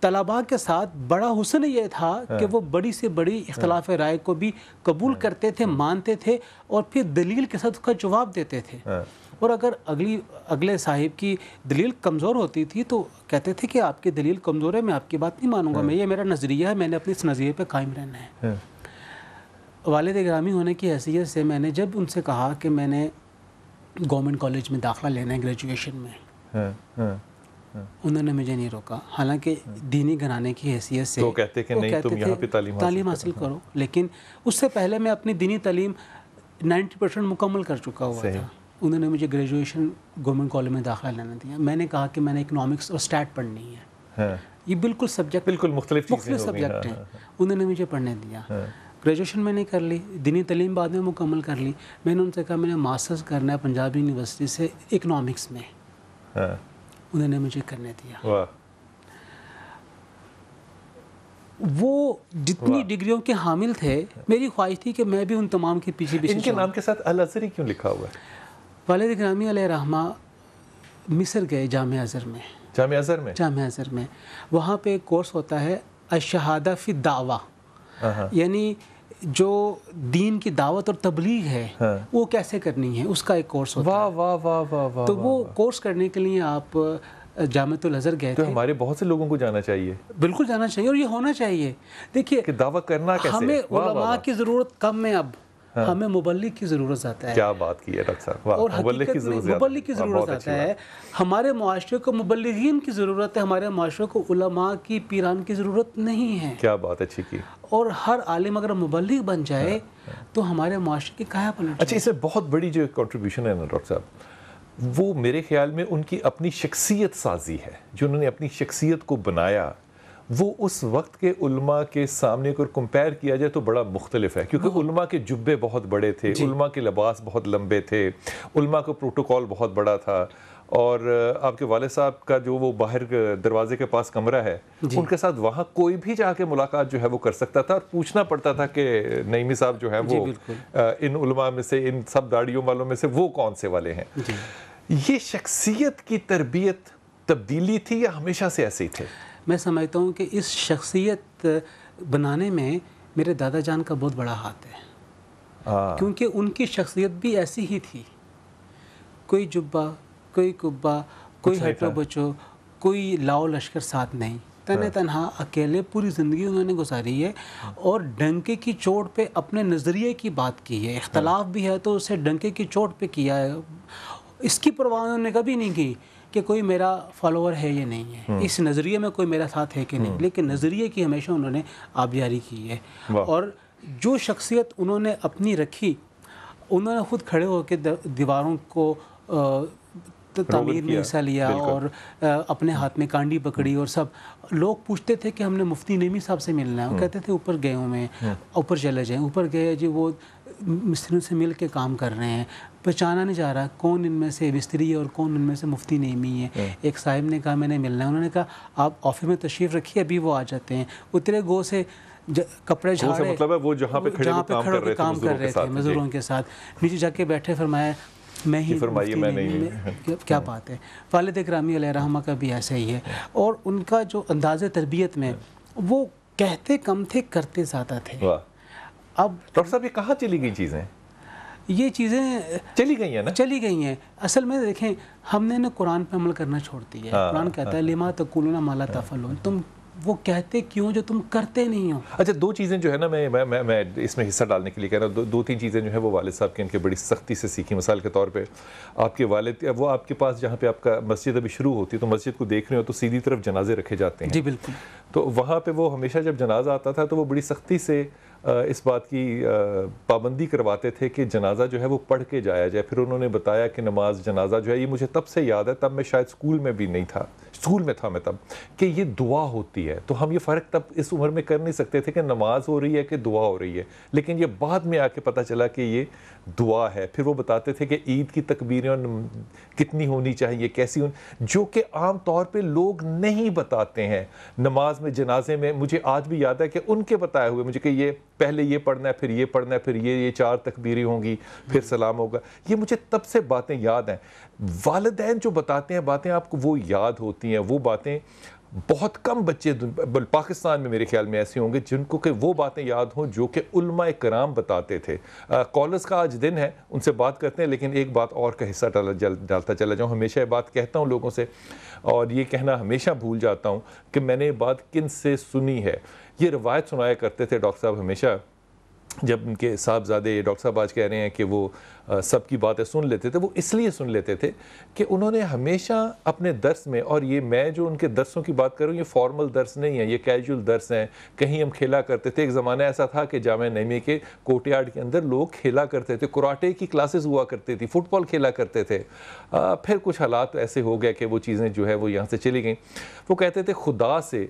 طلباء کے ساتھ بڑا حسن یہ تھا کہ وہ بڑی سے بڑی اختلاف رائے کو بھی قبول کرتے تھے، مانتے تھے اور پھر دلیل کے ساتھ اس کا جواب دیتے تھے. اور اگر اگلے صاحب کی دلیل کمزور ہوتی تھی تو کہتے تھے کہ آپ کی دلیل کمزور ہے، میں آپ کی بات نہیں مانوں گا، یہ میرا نظریہ ہے، میں نے اپنے اس نظریے پہ قائم رہنا ہے. والد گرامی ہونے کی حیثیت سے میں نے جب ان سے کہا کہ میں نے گورنمنٹ کالج میں داخلہ لینا ہے گریجویشن میں، انہوں نے مجھے نہیں روکا. حالانکہ دینی گھرانے کی حیثیت سے وہ کہتے کہ نہیں تم یہاں پہ تعلیم حاصل کرو، لیکن اس سے پہلے میں اپنی دینی تعلیم 90% مکمل کر چکا ہوا تھا. انہوں نے مجھے گریجویشن گورنمنٹ کالج میں داخلہ لینا دیا. میں نے کہا کہ میں نے اکنامکس اور اسٹیٹ پڑھنی ہے، یہ بالکل سبجیکٹ بالکل مختلف سبجیکٹ ہیں. انہوں نے مجھے پڑھنے دیا. گریجویشن میں نے کر لی، دینی تعلیم بعد میں مکمل کر لی. میں نے ان سے کہا میں نے ماسٹرز کرنا ہے پنجاب یونیورسٹی سے اکنامکس میں، انہوں نے مجھے کرنے دیا. وہ جتنی ڈگریوں کے حامل تھے، میری خواہش تھی کہ میں بھی ان تمام کے پیچھے ان کے نام کے ساتھ الازہری کیوں لکھا ہوا ہے؟ والد گرامی علیہ رحمہ مصر گئے جامعہ ازہر میں. وہاں پہ ایک کورس ہوتا ہے الشہادہ فی الدعوہ، یعنی جو دین کی دعوت اور تبلیغ ہے وہ کیسے کرنی ہے، اس کا ایک کورس ہوتا ہے. تو وہ کورس کرنے کے لیے آپ جامعۃ الازہر گئے تھے. تو ہمارے بہت سے لوگوں کو جانا چاہیے، بالکل جانا چاہیے، اور یہ ہونا چاہیے. دیکھیے کہ دعویٰ کرنا کیسے، ہمیں علماء کی ضرورت کم ہے، اب ہمیں مبلغ کی ضرورت زیادہ ہے. کیا بات کی ہے ڈاکٹر صاحب، اور مبلغ کی ضرورت زیادہ ہے. ہمارے معاشرے کو مبلغین کی ضرورت ہے، ہمارے معاشرے کو علماء کی پیران کی ضرورت نہیں ہے. کیا بات اچھی کی. اور ہر عالم اگر مبلغ بن جائے تو ہمارے معاشرے کی کایا پلٹ. اچھا، اس میں بہت بڑی جو کنٹریبیوشن ہے نا ڈاکٹر صاحب، وہ میرے خیال میں ان کی اپنی شخصیت سازی ہے. جو انہوں نے اپنی شخصیت کو بنایا وہ اس وقت کے علماء کے سامنے کو کمپیئر کیا جائے تو بڑا مختلف ہے، کیونکہ علماء کے جبے بہت بڑے تھے، علماء کے لباس بہت لمبے تھے، علماء کا پروٹوکول بہت بڑا تھا. اور آپ کے والد صاحب کا جو وہ باہر دروازے کے پاس کمرہ ہے، ان کے ساتھ وہاں کوئی بھی جا کے ملاقات جو ہے وہ کر سکتا تھا، اور پوچھنا پڑتا تھا کہ نعیمی صاحب جو ہے وہ ان علماء میں سے، ان سب داڑھیوں والوں میں سے وہ کون سے والے ہیں. یہ شخصیت کی تربیت تبدیلی تھی یا ہمیشہ سے ایسے ہی تھے؟ میں سمجھتا ہوں کہ اس شخصیت بنانے میں میرے دادا جان کا بہت بڑا ہاتھ ہے، کیونکہ ان کی شخصیت بھی ایسی ہی تھی. کوئی جبہ، کوئی کبا، کوئی ہٹو بچو، کوئی لاؤ لشکر ساتھ نہیں، تنہا اکیلے پوری زندگی انہوں نے گزاری ہے. اور ڈنکے کی چوٹ پہ اپنے نظریے کی بات کی ہے. اختلاف بھی ہے تو اسے ڈنکے کی چوٹ پہ کیا ہے. اس کی پرواہ انہوں نے کبھی نہیں کی کہ کوئی میرا فالوور ہے یا نہیں ہے، اس نظریے میں کوئی میرا ساتھ ہے کہ نہیں، لیکن نظریے کی ہمیشہ انہوں نے آبیاری کی ہے. اور جو شخصیت انہوں نے اپنی رکھی، انہوں نے خود کھڑے ہو کے دیواروں کو تعمیر میں حصہ لیا اور اپنے ہاتھ میں کانڈی پکڑی. اور سب لوگ پوچھتے تھے کہ ہم نے مفتی نعیمی صاحب سے ملنا ہے، وہ کہتے تھے اوپر گئے ہوں میں، اوپر چلے جائیں. اوپر گئے جی، وہ مستریوں سے مل کے کام کر رہے ہیں، پہچانا نہیں جا رہا کون ان میں سے مستری ہے اور کون ان میں سے مفتی نعیمی ہے. ایک صاحب نے کہا میں نے ملنا ہے، انہوں نے کہا آپ آفس میں تشریف رکھیے، ابھی وہ آ جاتے ہیں. اترے گو سے کپڑے جھاڑے، مطلب ہے وہ جہاں پہ کھڑے ہو کام کر رہے تھے مزدوروں کے ساتھ، نیچے جا کے بیٹھے، فرمایا میں ہی کیا بات ہے. والد گرامی علیہ رحمہ کا بھی ایسا ہی ہے. اور ان کا جو انداز تربیت میں، وہ کہتے کم تھے، کرتے زیادہ تھے. اب ڈاکٹر صاحب یہ کہاں چلی گئی چیزیں؟ یہ چیزیں چلی گئی ہیں نا، چلی گئی ہیں. اصل میں دیکھیں، ہم نے نا قرآن پہ عمل کرنا چھوڑ دیا ہے. قرآن کہتا ہے لما تقولون ما لا تفعلون، تم وہ کہتے کیوں جو تم کرتے نہیں ہو. اچھا، دو چیزیں جو ہے نا میں اس میں حصہ ڈالنے کے لیے کہہ رہا ہوں. دو تین چیزیں جو ہیں وہ والد صاحب کے ان کے بڑی سختی سے سیکھی. مثال کے طور پہ آپ کے والد، وہ آپ کے پاس جہاں پہ آپ کا مسجد ابھی شروع ہوتی ہے تو مسجد کو دیکھ رہے ہو تو سیدھی طرف جنازے رکھے جاتے ہیں. جی بالکل. تو وہاں پہ وہ ہمیشہ جب جنازہ آتا تھا تو وہ بڑی سختی سے اس بات کی پابندی کرواتے تھے کہ جنازہ جو ہے وہ پڑھ کے جایا جائے. پھر انہوں نے بتایا کہ نماز جنازہ جو ہے، یہ مجھے تب سے یاد ہے، تب میں شاید اسکول میں بھی نہیں تھا، اسکول میں تھا میں تب، کہ یہ دعا ہوتی ہے. تو ہم یہ فرق تب اس عمر میں کر نہیں سکتے تھے کہ نماز ہو رہی ہے کہ دعا ہو رہی ہے، لیکن یہ بعد میں آ کے پتہ چلا کہ یہ دعا ہے. پھر وہ بتاتے تھے کہ عید کی تکبیریں کتنی ہونی چاہیے، کیسی جو کہ عام طور پہ لوگ نہیں بتاتے ہیں نماز میں، جنازے میں. مجھے آج بھی یاد ہے کہ ان کے بتائے ہوئے مجھے کہ یہ پہلے یہ پڑھنا ہے، پھر یہ پڑھنا ہے، پھر یہ 4 تکبیریں ہوں گی، پھر سلام ہوگا. یہ مجھے تب سے باتیں یاد ہیں. والدین جو بتاتے ہیں باتیں آپ کو وہ یاد ہوتی ہیں. وہ باتیں بہت کم بچے پاکستان میں میرے خیال میں ایسے ہوں گے جن کو کہ وہ باتیں یاد ہوں جو کہ علماء کرام بتاتے تھے. کالرز کا آج دن ہے, ان سے بات کرتے ہیں, لیکن ایک بات اور کا حصہ ڈالتا چلا جاؤں. ہمیشہ یہ بات کہتا ہوں لوگوں سے, اور یہ کہنا ہمیشہ بھول جاتا ہوں کہ میں نے یہ بات کن سے سنی ہے. یہ روایت سنایا کرتے تھے ڈاکٹر صاحب ہمیشہ, جب ان کے صاحبزادے ڈاکٹر صاحب آج کہہ رہے ہیں کہ وہ سب کی باتیں سن لیتے تھے, وہ اس لیے سن لیتے تھے کہ انہوں نے ہمیشہ اپنے درس میں, اور یہ میں جو ان کے درسوں کی بات کروں یہ فارمل درس نہیں ہے, یہ کیجول درس ہیں. کہیں ہم کھیلا کرتے تھے, ایک زمانہ ایسا تھا کہ جامعہ نعیمیہ کے کوٹ یارڈ کے اندر لوگ کھیلا کرتے تھے, کراٹے کی کلاسز ہوا کرتی تھی, فٹ بال کھیلا کرتے تھے. پھر کچھ حالات ایسے ہو گئے کہ وہ چیزیں جو ہے وہ یہاں سے چلی گئیں. وہ کہتے تھے خدا سے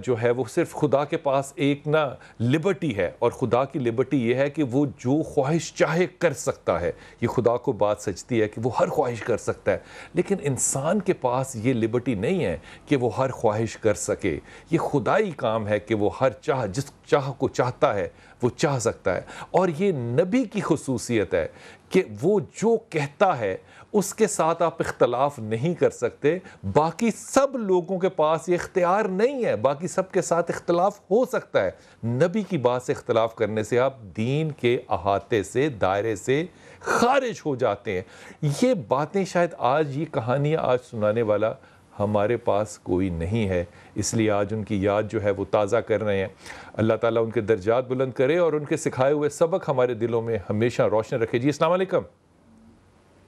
جو ہے وہ صرف خدا کے پاس ایک نا لبرٹی ہے, اور خدا کی لبرٹی یہ ہے کہ وہ جو خواہش چاہے کر سکتا ہے. یہ خدا کو بات سچتی ہے کہ وہ ہر خواہش کر سکتا ہے, لیکن انسان کے پاس یہ لبرٹی نہیں ہے کہ وہ ہر خواہش کر سکے. یہ خدائی کام ہے کہ وہ ہر جس چاہ کو چاہتا ہے وہ چاہ سکتا ہے. اور یہ نبی کی خصوصیت ہے کہ وہ جو کہتا ہے اس کے ساتھ آپ اختلاف نہیں کر سکتے. باقی سب لوگوں کے پاس یہ اختیار نہیں ہے, باقی سب کے ساتھ اختلاف ہو سکتا ہے. نبی کی بات سے اختلاف کرنے سے آپ دین کے احاطے سے, دائرے سے خارج ہو جاتے ہیں. یہ باتیں شاید آج, یہ کہانیاں آج سنانے والا ہمارے پاس کوئی نہیں ہے, اس لیے آج ان کی یاد جو ہے وہ تازہ کر رہے ہیں. اللہ تعالیٰ ان کے درجات بلند کرے اور ان کے سکھائے ہوئے سبق ہمارے دلوں میں ہمیشہ روشن رکھے. جی السلام علیکم.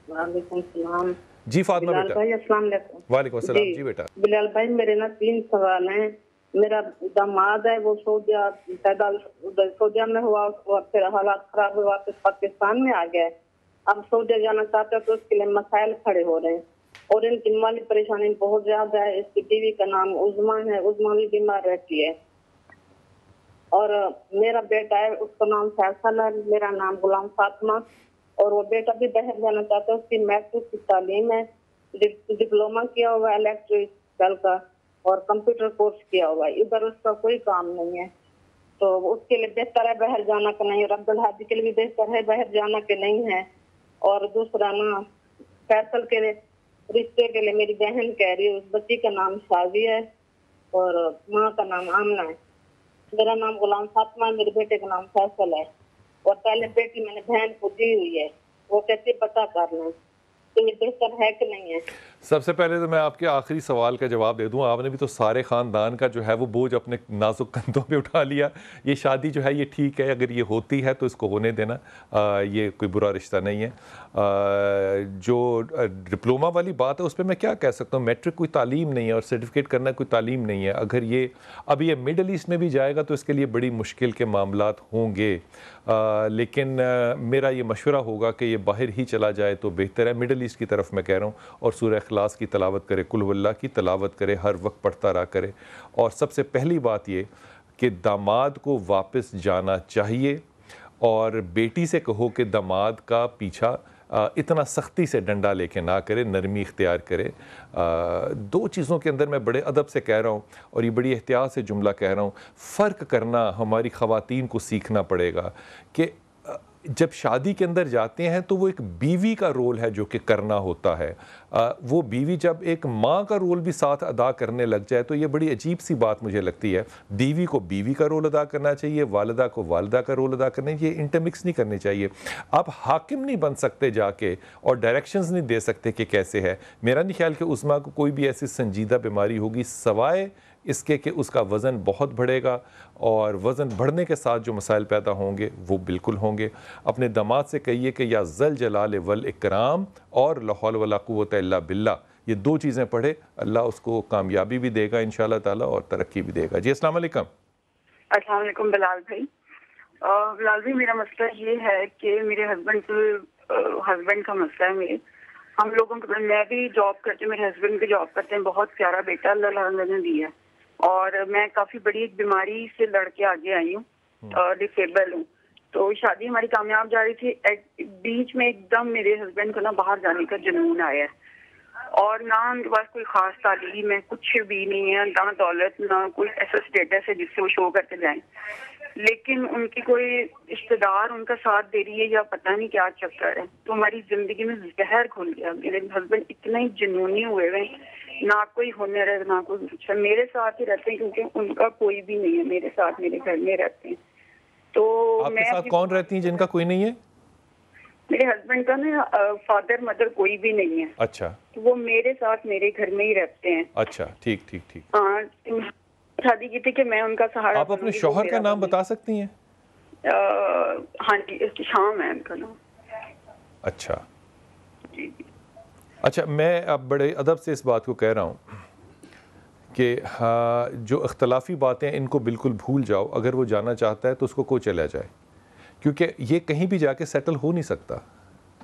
وعلیکم السلام. جی فاطمہ بیٹا. بھائی السلام علیکم. وعلیکم السلام. جی بیٹا. بلال بھائی میرے نا 3 سوال ہیں. میرا داماد ہے وہ سعودیہ میں ہوا, اور پھر حالات خراب ہوئے, واپس پاکستان میں آ گیا. اب سعودیہ جانا چاہتا ہے تو اس کے لیے مسائل کھڑے ہو رہے ہیں, اور ان کی مالی پریشانی بہت زیادہ ہے. اس کی بیوی کا نام عظما ہے, عظما بھی بیمار رہتی ہے. اور میرا بیٹا ہے, اس کا نام فیصل ہے, میرا نام غلام فاطمہ. اور وہ بیٹا بھی باہر جانا چاہتا ہے, اس کی میٹرک کی تعلیم ہے, ڈپلوما کیا ہوا ہے الیکٹریکل کا, اور کمپیوٹر کورس کیا ہوا ہے. ادھر اس کا کوئی کام نہیں ہے, تو اس کے لیے بہتر ہے باہر جانا کہ نہیں, اور عبدالحادی کے لیے بھی بہتر ہے باہر جانا کہ نہیں ہے. اور دوسرا نا فیصل کے رشتے کے لیے میری بہن کہہ رہی ہے, اس بچی کا نام شازی ہے اور ماں کا نام آمنہ ہے. میرا نام غلام فاطمہ ہے, میرے بیٹے کا نام فیصل ہے. اور پہلے بیٹی میں نے بہن کو دی ہوئی ہے, وہ کہتے پتہ کرنا تو یہ بہتر ہے کہ نہیں ہے. سب سے پہلے تو میں آپ کے آخری سوال کا جواب دے دوں. آپ نے بھی تو سارے خاندان کا جو ہے وہ بوجھ اپنے نازک کندھوں پہ اٹھا لیا. یہ شادی جو ہے یہ ٹھیک ہے, اگر یہ ہوتی ہے تو اس کو ہونے دینا, یہ کوئی برا رشتہ نہیں ہے. جو ڈپلوما والی بات ہے اس پہ میں کیا کہہ سکتا ہوں, میٹرک کوئی تعلیم نہیں ہے اور سرٹیفکیٹ کرنا کوئی تعلیم نہیں ہے. اگر یہ اب یہ مڈل ایسٹ میں بھی جائے گا تو اس کے لیے بڑی مشکل کے معاملات ہوں گے, لیکن میرا یہ مشورہ ہوگا کہ یہ باہر ہی چلا جائے تو بہتر ہے. مڈل ایسٹ کی طرف میں کہہ رہا ہوں, اور سورہ اخلاص کی تلاوت کرے, قل هو اللہ کی تلاوت کرے, ہر وقت پڑھتا رہا کرے. اور سب سے پہلی بات یہ کہ داماد کو واپس جانا چاہیے, اور بیٹی سے کہو کہ داماد کا پیچھا اتنا سختی سے ڈنڈا لے کے نہ کرے, نرمی اختیار کرے. 2 چیزوں کے اندر میں بڑے ادب سے کہہ رہا ہوں, اور یہ بڑی احتیاط سے جملہ کہہ رہا ہوں. فرق کرنا ہماری خواتین کو سیکھنا پڑے گا کہ جب شادی کے اندر جاتے ہیں تو وہ ایک بیوی کا رول ہے جو کہ کرنا ہوتا ہے. وہ بیوی جب ایک ماں کا رول بھی ساتھ ادا کرنے لگ جائے تو یہ بڑی عجیب سی بات مجھے لگتی ہے. بیوی کو بیوی کا رول ادا کرنا چاہیے, والدہ کو والدہ کا رول ادا کرنا چاہیے. یہ انٹرمکس نہیں کرنے چاہیے. آپ حاکم نہیں بن سکتے جا کے, اور ڈائریکشنز نہیں دے سکتے کہ کیسے ہے. میرا نہیں خیال کہ عظما کو کوئی بھی ایسی سنجیدہ بیماری ہوگی سوائے اس کے کہ اس کا وزن بہت بڑھے گا, اور وزن بڑھنے کے ساتھ جو مسائل پیدا ہوں گے وہ بالکل ہوں گے. اپنے داماد سے کہیے کہ یا ذل جلال والاکرام اور لا حول ولا قوت الا باللہ, یہ 2 چیزیں پڑھے, اللہ اس کو کامیابی بھی دے گا انشاءاللہ تعالیٰ, اور ترقی بھی دے گا. جی السلام علیکم. السلام علیکم بلال بھائی. بلال بھائی میرا مسئلہ یہ ہے کہ میرے ہسبینڈ کا مسئلہ ہے. میرے ہم لوگوں کے, میں بھی جاب کرتی ہوں, میرے ہسبینڈ بھی جاب کرتے ہیں. بہت پیارا بیٹا اللہ تعالیٰ نے دیا ہے, اور میں کافی بڑی ایک بیماری سے لڑ کے آگے آئی ہوں, ڈسیبل ہوں. تو شادی ہماری کامیاب جا رہی تھی, بیچ میں ایک دم میرے ہسبینڈ کو نا باہر جانے کا جنون آیا ہے, اور نہ ان کے پاس کوئی خاص تعلیم ہے, کچھ بھی نہیں ہے, نہ دولت, نہ کوئی ایسا اسٹیٹس ہے جس سے وہ شو کر کے جائیں. لیکن ان کی کوئی رشتے دار ان کا ساتھ دے رہی ہے یا پتہ نہیں کیا چکر ہے. تو ہماری زندگی میں زہر گھل گیا. میرے ہسبینڈ اتنے ہی جنونی ہوئے ہوئے نہ کوئی ہنر ہے نہ کوئی کچھ ہے. میرے ساتھ ہی رہتے ہیں کیونکہ ان کا کوئی بھی نہیں ہے. میرے ساتھ میرے گھر میں رہتے ہیں. تو آپ کے ساتھ کون رہتی ہیں جن کا کوئی نہیں ہے؟ میرے ہسبینڈ کا نا فادر مدر کوئی بھی نہیں ہے. اچھا. تو وہ میرے ساتھ میرے گھر میں ہی رہتے ہیں. اچھا ٹھیک ٹھیک ٹھیک. ہاں شادی کی تھی کہ میں ان کا سہارا. آپ اپنے شوہر کا نام بتا سکتی ہیں؟ ہاں جی شام ہے ان کا نام. اچھا جی جی. اچھا میں اب بڑے ادب سے اس بات کو کہہ رہا ہوں کہ جو اختلافی باتیں ان کو بالکل بھول جاؤ. اگر وہ جانا چاہتا ہے تو اس کو چلا جائے، کیونکہ یہ کہیں بھی جا کے سیٹل ہو نہیں سکتا.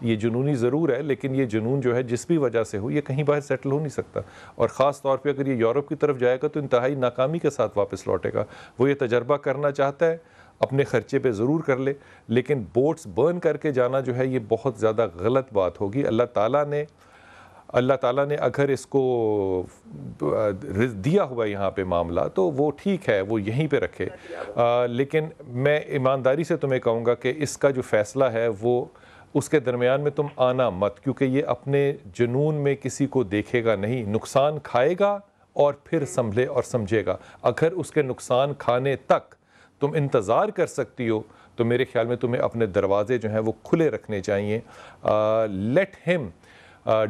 یہ جنونی ضرور ہے لیکن یہ جنون جو ہے جس بھی وجہ سے ہو یہ کہیں باہر سیٹل ہو نہیں سکتا. اور خاص طور پہ اگر یہ یورپ کی طرف جائے گا تو انتہائی ناکامی کے ساتھ واپس لوٹے گا. وہ یہ تجربہ کرنا چاہتا ہے اپنے خرچے پہ ضرور کر لے، لیکن بوٹس برن کر کے جانا جو ہے یہ بہت زیادہ غلط بات ہوگی. اللہ تعالیٰ نے اگر اس کو دیا ہوا یہاں پہ معاملہ تو وہ ٹھیک ہے، وہ یہیں پہ رکھے. لیکن میں ایمانداری سے تمہیں کہوں گا کہ اس کا جو فیصلہ ہے وہ اس کے درمیان میں تم آنا مت، کیونکہ یہ اپنے جنون میں کسی کو دیکھے گا نہیں. نقصان کھائے گا اور پھر سنبھلے اور سمجھے گا. اگر اس کے نقصان کھانے تک تم انتظار کر سکتی ہو تو میرے خیال میں تمہیں اپنے دروازے جو ہیں وہ کھلے رکھنے چاہیے. Let him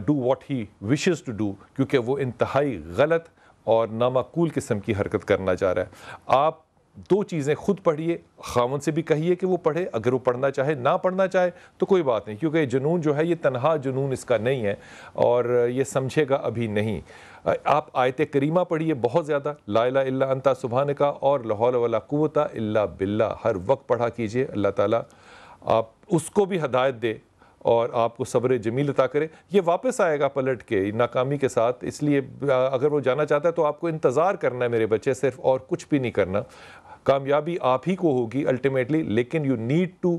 do what he wishes to do, کیونکہ وہ انتہائی غلط اور نامعقول قسم کی حرکت کرنا چاہ رہا ہے. آپ دو چیزیں خود پڑھیے، خاوند سے بھی کہیے کہ وہ پڑھے. اگر وہ پڑھنا چاہے نہ پڑھنا چاہے تو کوئی بات نہیں، کیونکہ یہ جنون جو ہے یہ تنہا جنون اس کا نہیں ہے اور یہ سمجھے گا ابھی نہیں. آپ آیت کریمہ پڑھیے بہت زیادہ، لا الہ الا انت سبحانک اور لا حول ولا قوت الا باللہ ہر وقت پڑھا کیجئے. اللہ تعالیٰ آپ اس کو بھی ہدایت دے اور آپ کو صبر جمیل عطا کرے. یہ واپس آئے گا پلٹ کے ناکامی کے ساتھ، اس لیے اگر وہ جانا چاہتا ہے تو آپ کو انتظار کرنا ہے میرے بچے صرف، اور کچھ بھی نہیں کرنا. کامیابی آپ ہی کو ہوگی الٹیمیٹلی، لیکن you need to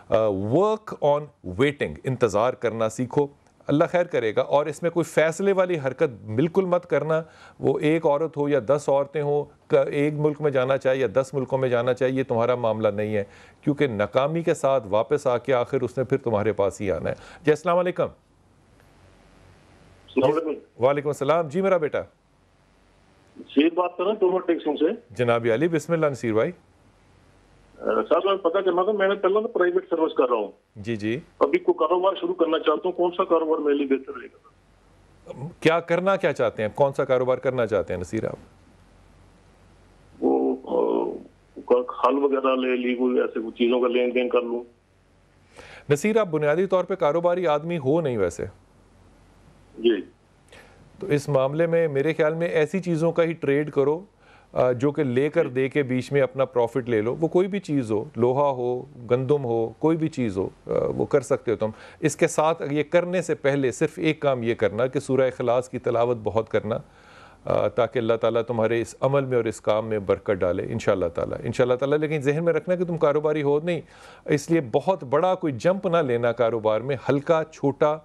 work on waiting. انتظار کرنا سیکھو، اللہ خیر کرے گا. اور اس میں کوئی فیصلے والی حرکت بالکل مت کرنا. وہ ایک عورت ہو یا 10 عورتیں ہوں، ایک ملک میں جانا چاہے یا 10 ملکوں میں جانا چاہیے، تمہارا معاملہ نہیں ہے، کیونکہ ناکامی کے ساتھ واپس آ کے آخر اس نے پھر تمہارے پاس ہی آنا ہے. جی السلام علیکم. وعلیکم السلام. جی میرا بیٹا نصیر بات کر رہا ہوں ٹومر ٹیکسنگ سے. جناب علی بسم اللہ. نصیر بھائی صاحب میں پتہ کرنا تھا، میں نے پہلے پرائیویٹ سروس کر رہا ہوں. جی جی. ابھی کوئی کاروبار شروع کرنا چاہتا ہوں، کون سا کاروبار میرے لیے بہتر رہے گا؟ کیا کرنا کیا چاہتے ہیں، کون سا کاروبار کرنا چاہتے ہیں نصیر آپ؟ وہ کھال وغیرہ لے لی، کوئی ایسے کوئی چیزوں کا لین دین کر لوں. نصیر آپ بنیادی طور پہ کاروباری آدمی ہو نہیں ویسے. جی. تو اس معاملے میں میرے خیال میں ایسی چیزوں کا ہی ٹریڈ کرو جو کہ لے کر دے کے بیچ میں اپنا پروفٹ لے لو. وہ کوئی بھی چیز ہو، لوہا ہو، گندم ہو، کوئی بھی چیز ہو، وہ کر سکتے ہو تم. اس کے ساتھ یہ کرنے سے پہلے صرف ایک کام یہ کرنا کہ سورہ اخلاص کی تلاوت بہت کرنا، تاکہ اللہ تعالیٰ تمہارے اس عمل میں اور اس کام میں برکت ڈالے انشاءاللہ تعالیٰ. لیکن ذہن میں رکھنا کہ تم کاروباری ہو نہیں، اس لیے بہت بڑا کوئی جمپ نہ لینا کاروبار میں. ہلکا چھوٹا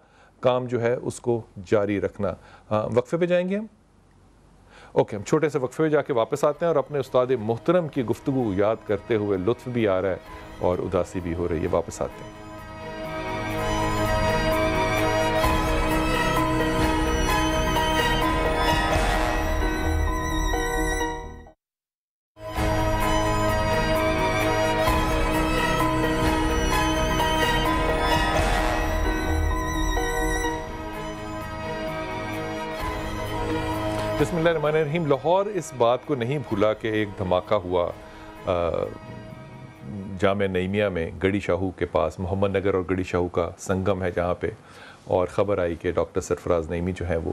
کام جو ہے اس کو جاری رکھنا. ہاں وقفے پہ جائیں گے ہم. اوکے ہم چھوٹے سے وقفے پہ جا کے واپس آتے ہیں اور اپنے استاد محترم کی گفتگو یاد کرتے ہوئے لطف بھی آ رہا ہے اور اداسی بھی ہو رہی ہے. واپس آتے ہیں. بسم اللہ الرحمن الرحیم. لاہور اس بات کو نہیں بھولا کہ ایک دھماکہ ہوا جامع نعیمیہ میں گڑی شاہو کے پاس، محمد نگر اور گڑی شاہو کا سنگم ہے جہاں پہ، اور خبر آئی کہ ڈاکٹر سرفراز نعیمی جو ہیں وہ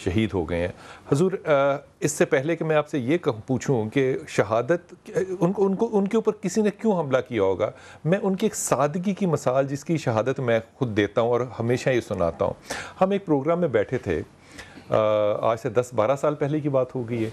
شہید ہو گئے ہیں. حضور اس سے پہلے کہ میں آپ سے یہ پوچھوں کہ شہادت ان کے اوپر کسی نے کیوں حملہ کیا ہوگا، میں ان کی ایک سادگی کی مثال جس کی شہادت میں خود دیتا ہوں اور ہمیشہ یہ سناتا ہوں. ہم ایک پروگرام میں بیٹھے تھے، آج سے 10-12 سال پہلے کی بات ہو گئی ہے،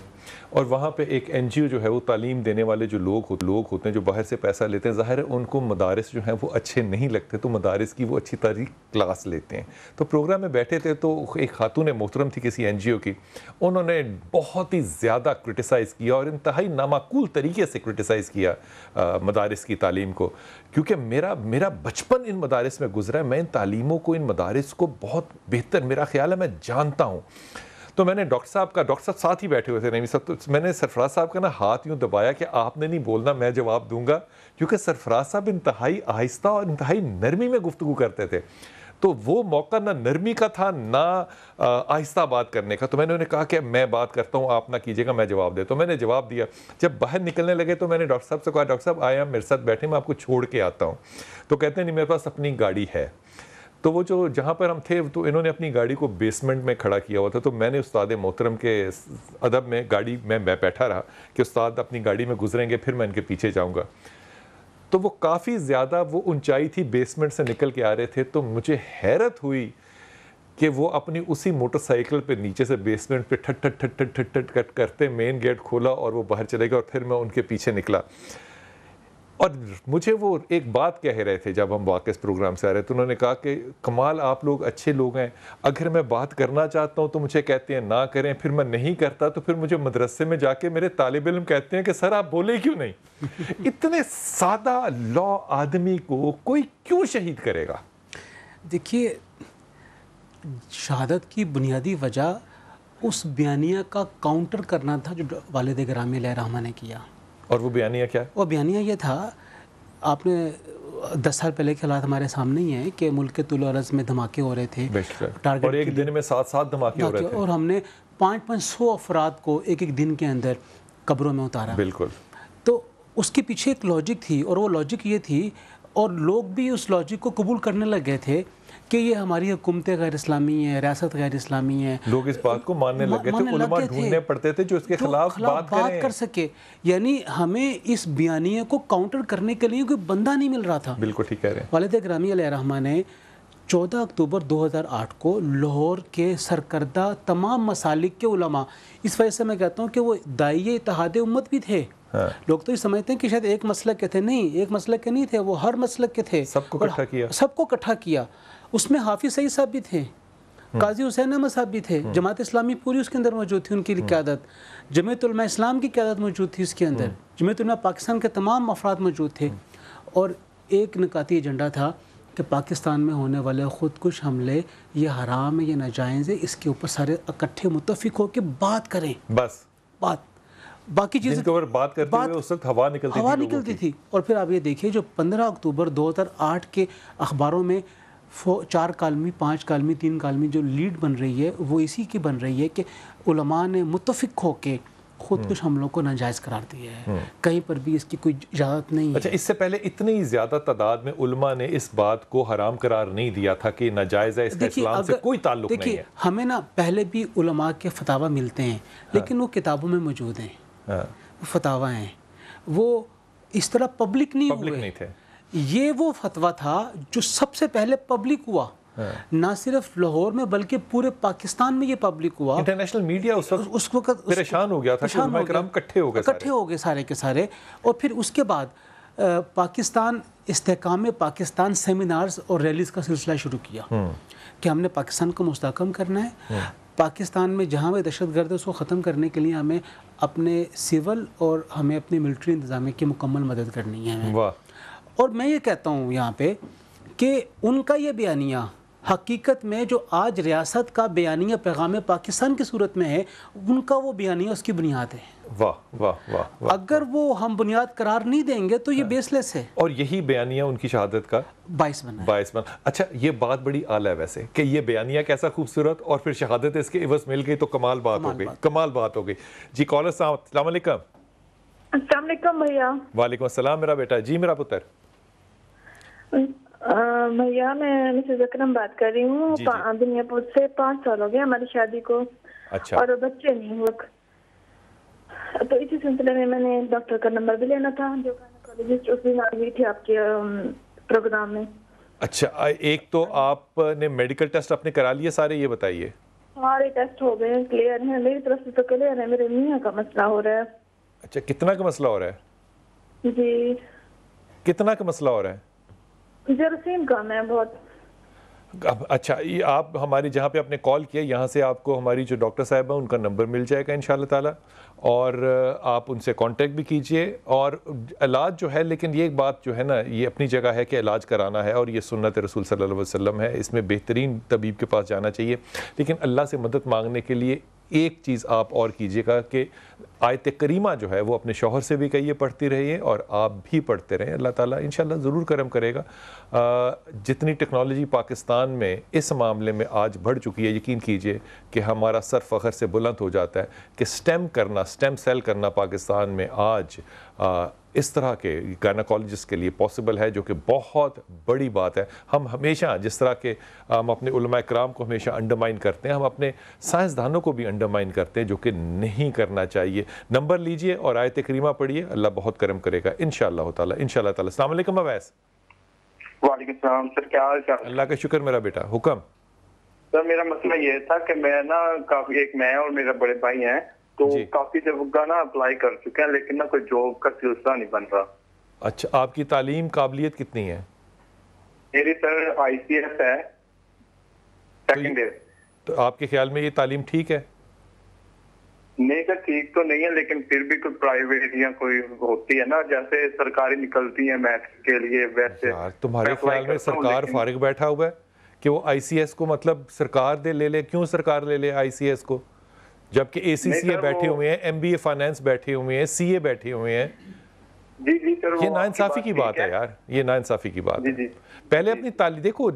اور وہاں پہ ایک این جی او جو ہے وہ تعلیم دینے والے جو لوگ ہوتے ہیں جو باہر سے پیسہ لیتے ہیں، ظاہر ہے ان کو مدارس جو ہیں وہ اچھے نہیں لگتے تو مدارس کی وہ اچھی طرح کلاس لیتے ہیں. تو پروگرام میں بیٹھے تھے تو ایک خاتون محترم تھی کسی این جی او کی، انہوں نے بہت ہی زیادہ کرٹیسائز کیا اور انتہائی نامعقول طریقے سے کرٹیسائز کیا مدارس کی تعلیم کو، کیونکہ میرا بچپن ان مدارس میں گزرا ہے، میں ان تعلیموں کو، ان مدارس کو بہت بہتر میرا خیال ہے میں جانتا ہوں. تو میں نے ڈاکٹر صاحب ساتھ ہی بیٹھے ہوئے تھے نہیں صاحب, تو میں نے سرفراز صاحب کا نا ہاتھ یوں دبایا کہ آپ نے نہیں بولنا, میں جواب دوں گا, کیونکہ سرفراز صاحب انتہائی آہستہ اور انتہائی نرمی میں گفتگو کرتے تھے. تو وہ موقع نہ نرمی کا تھا نہ آہستہ بات کرنے کا. تو میں نے انہیں کہا کہ میں بات کرتا ہوں, آپ نہ کیجیے گا, میں جواب دیتا ہوں. میں نے جواب دیا. جب باہر نکلنے لگے تو میں نے ڈاکٹر صاحب سے کہا, ڈاکٹر صاحب آیا میرے ساتھ بیٹھے, میں آپ کو چھوڑ کے آتا ہوں. تو کہتے ہیں نہیں میرے پاس اپنی گاڑی ہے. تو وہ جو جہاں پر ہم تھے تو انہوں نے اپنی گاڑی کو بیسمنٹ میں کھڑا کیا ہوا تھا. تو میں نے استاد محترم کے ادب میں گاڑی میں بیٹھا رہا کہ استاد اپنی گاڑی میں گزریں گے, پھر میں ان کے پیچھے جاؤں گا. تو وہ کافی زیادہ وہ اونچائی تھی, بیسمنٹ سے نکل کے آ رہے تھے. تو مجھے حیرت ہوئی کہ وہ اپنی اسی موٹر سائیکل پہ نیچے سے بیسمنٹ پہ ٹھٹ ٹھٹ ٹھٹ ٹھٹ ٹھٹ ٹھٹ کرتے مین گیٹ کھولا اور وہ باہر چلے گئے, اور پھر میں ان کے پیچھے نکلا. اور مجھے وہ ایک بات کہہ رہے تھے جب ہم واقعی پروگرام سے آ رہے تھے, انہوں نے کہا کہ کمال آپ لوگ اچھے لوگ ہیں, اگر میں بات کرنا چاہتا ہوں تو مجھے کہتے ہیں نہ کریں, پھر میں نہیں کرتا تو پھر مجھے مدرسے میں جا کے میرے طالب علم کہتے ہیں کہ سر آپ بولے کیوں نہیں. اتنے سادہ لا آدمی کو کوئی کیوں شہید کرے گا؟ دیکھیے, شہادت کی بنیادی وجہ اس بیانیہ کا کاؤنٹر کرنا تھا جو والد گرامی علیہ رحمہ نے کیا. اور وہ بیانیہ کیا؟ وہ بیانیہ یہ تھا, آپ نے 10 سال پہلے کے حالات ہمارے سامنے ہی ہیں کہ ملک کے طول و عرض میں دھماکے ہو رہے تھے, اور ایک دن میں 7 دھماکے ہو رہے تھے, اور ہم نے 500 افراد کو ایک دن کے اندر قبروں میں اتارا. بالکل. تو اس کے پیچھے ایک لاجک تھی, اور وہ لاجک یہ تھی, اور لوگ بھی اس لاجک کو قبول کرنے لگ گئے تھے کہ یہ ہماری حکومتیں غیر اسلامی ہیں, ریاست غیر اسلامی ہے. لوگ اس بات کو ماننے لگے تھے, علماء ڈھونڈنے پڑتے تھے جو اس کے خلاف بات کر سکے. یعنی ہمیں اس بیانیے کو کاؤنٹر کرنے کے لیے کوئی بندہ نہیں مل رہا تھا. بالکل ٹھیک کہہ رہے ہیں. والد گرامی علیہ رحمہ نے 14 اکتوبر 2008 کو لاہور کے سرکردہ تمام مسالک کے علماء, اس وجہ سے میں کہتا ہوں کہ وہ داعیہ اتحاد امت بھی تھے. لوگ تو یہ سمجھتے ہیں کہ شاید ایک مسلک کے تھے, نہیں, ایک مسلک کے نہیں تھے, وہ ہر مسلک کے تھے. سب کو اکٹھا کیا. اس میں حافظ سعید صاحب بھی تھے, قاضی حسین احمد صاحب بھی تھے, جماعت اسلامی پوری اس کے اندر موجود تھی, ان کی قیادت, جمعیت علماء اسلام کی قیادت موجود تھی اس کے اندر, جمعیت علماء پاکستان کے تمام افراد موجود تھے. اور ایک نکاتی ایجنڈا تھا کہ پاکستان میں ہونے والے خودکش حملے یہ حرام ہے, یہ ناجائز ہے, اس کے اوپر سارے اکٹھے متفق ہو کے بات کریں. بس بات, باقی چیزیں کے اوپر بات کرتے ہوئے اس وقت ہوا نکلتی تھی. اور پھر آپ یہ دیکھیے جو 15 اکتوبر 2008 کے اخباروں میں 4 کالمی 5 کالمی 3 کالمی جو لیڈ بن رہی ہے وہ اسی کی بن رہی ہے کہ علماء نے متفق ہو کے خودکش حملوں کو ناجائز قرار دیا ہے. کہیں پر بھی اس کی کوئی اجازت نہیں ہے. اچھا, اس سے پہلے اتنی زیادہ تعداد میں علماء نے اس بات کو حرام قرار نہیں دیا تھا کہ ناجائز ہے, اس کا اسلام سے کوئی تعلق نہیں ہے. دیکھیے, ہمیں نا پہلے بھی علماء کے فتاوی ملتے ہیں, لیکن وہ کتابوں میں موجود ہیں, وہ فتاوی ہیں, وہ اس طرح پبلک نہیں تھے. یہ وہ فتویٰ تھا جو سب سے پہلے پبلک ہوا, نہ صرف لاہور میں بلکہ پورے پاکستان میں یہ پبلک ہوا. انٹرنیشنل میڈیا اس وقت پریشان ہو گیا تھا کہ علماء کرام اکٹھے ہو گئے سارے کے سارے. اور پھر اس کے بعد پاکستان استحکام پاکستان سیمینارز اور ریلیز کا سلسلہ شروع کیا کہ ہم نے پاکستان کو مستحکم کرنا ہے. پاکستان میں جہاں بھی دہشت گرد ہے اس کو ختم کرنے کے لیے ہمیں اپنے سول اور ہمیں اپنے ملٹری انتظامیہ کی مکمل مدد کرنی ہے. اور میں یہ کہتا ہوں یہاں پہ کہ ان کا یہ بیانیہ حقیقت میں جو آج ریاست کا بیانیہ پیغام پاکستان کی صورت میں ہے, ان کا وہ بیانیہ اس کی بنیاد ہے. واہ واہ واہ. اگر وہ ہم بنیاد قرار نہیں دیں گے تو یہ بیس لیس ہے, اور یہی بیانیہ ان کی شہادت کا باعث بنا. اچھا, یہ بات بڑی اعلیٰ ہے ویسے کہ یہ بیانیہ کیسا خوبصورت, اور پھر شہادت اس کے عوض مل گئی تو کمال بات ہو گئی. جی کالر صاحب السلام علیکم. السلام علیکم بھیا. وعلیکم السلام میرا بیٹا. جی میرا پتر. بھیا میں مسز اکرم بات کر رہی ہوں, دنیا پور سے. 5 سال ہو گئے ہماری شادی کو. اچھا. اور بچے نہیں ہوئے, تو اسی سلسلے میں نے ڈاکٹر کا نمبر بھی لینا تھا جو گائنیکالوجسٹ اس دن آئی ہوئی تھی آپ کے پروگرام میں. اچھا, ایک تو آپ نے میڈیکل ٹیسٹ اپنے کرا لیے سارے, یہ بتائیے. سارے ٹیسٹ ہو گئے, کلیئر ہیں, میری طرف سے تو کلیئر ہے, میرے میاں کا مسئلہ ہو رہا ہے. اچھا, کتنا کا مسئلہ ہو رہا ہے؟ جی, کتنا کا مسئلہ ہو رہا ہے؟ جراثیم کام ہے بہت. اچھا, یہ آپ ہماری جہاں پہ آپ نے کال کیا یہاں سے آپ کو ہماری جو ڈاکٹر صاحب ہیں ان کا نمبر مل جائے گا انشاءاللہ تعالی, اور آپ ان سے کانٹیکٹ بھی کیجئے. اور علاج جو ہے, لیکن یہ ایک بات جو ہے نا, یہ اپنی جگہ ہے کہ علاج کرانا ہے اور یہ سنت رسول صلی اللہ علیہ وسلم ہے, اس میں بہترین طبیب کے پاس جانا چاہیے, لیکن اللہ سے مدد مانگنے کے لیے ایک چیز آپ اور کیجئے گا کہ آیت کریمہ جو ہے وہ اپنے شوہر سے بھی کہیے پڑھتی رہیے اور آپ بھی پڑھتے رہیں. اللہ تعالیٰ انشاءاللہ ضرور کرم کرے گا. جتنی ٹیکنالوجی پاکستان میں اس معاملے میں آج بڑھ چکی ہے, یقین کیجئے کہ ہمارا سر فخر سے بلند ہو جاتا ہے کہ سٹیم سیل کرنا پاکستان میں آج اس طرح کے گائناکالوجسٹ کے لیے پاسبل ہے, جو کہ بہت بڑی بات ہے. ہم ہمیشہ جس طرح کے ہم اپنے علماء کرام کو ہمیشہ انڈرمائن کرتے ہیں, ہم اپنے سائنسدانوں کو بھی انڈرمائن کرتے ہیں, جو کہ نہیں کرنا چاہیے. نمبر لیجئے اور آیت کریمہ پڑھیے, اللہ بہت کرم کرے گا انشاءاللہ تعالی. انشاءاللہ تعالی. السلام علیکم اویس. وعلیکم السلام سر, کیا حال چال؟ اللہ کا شکر میرا بیٹا, حکم. سر میرا مسئلہ یہ تھا کہ میں نا کافی میں اور میرے بڑے بھائی ہیں تو کافی جگہ کا نا اپلائی کر چکے ہیں, لیکن نا کوئی جاب کا سلسلہ نہیں بن رہا. اچھا, آپ کی تعلیم قابلیت کتنی ہے؟ میری سر ICS ہے سیکنڈ ایئر. تو آپ کے خیال میں یہ تعلیم ٹھیک ہے؟ نہیں سر ٹھیک تو نہیں ہے, لیکن پھر بھی کوئی پرائیویٹ یا کوئی ہوتی ہے نا, جیسے سرکاری نکلتی ہیں میتھ کے لیے ویسے. تمہارے خیال میں سرکار فارغ بیٹھا ہوا ہے کہ وہ ICS کو مطلب سرکار لے لے؟ کیوں سرکار لے لے ICS کو, جبکہ ACCA بیٹھے ہوئے ہیں, MBA فائنانس بیٹھے ہوئے ہیں, CA بیٹھے ہوئے ہیں. یہ ناانصافی کی بات ہے یار, یہ ناانصافی کی بات ہے. پہلے اپنی تعلیم دیکھو,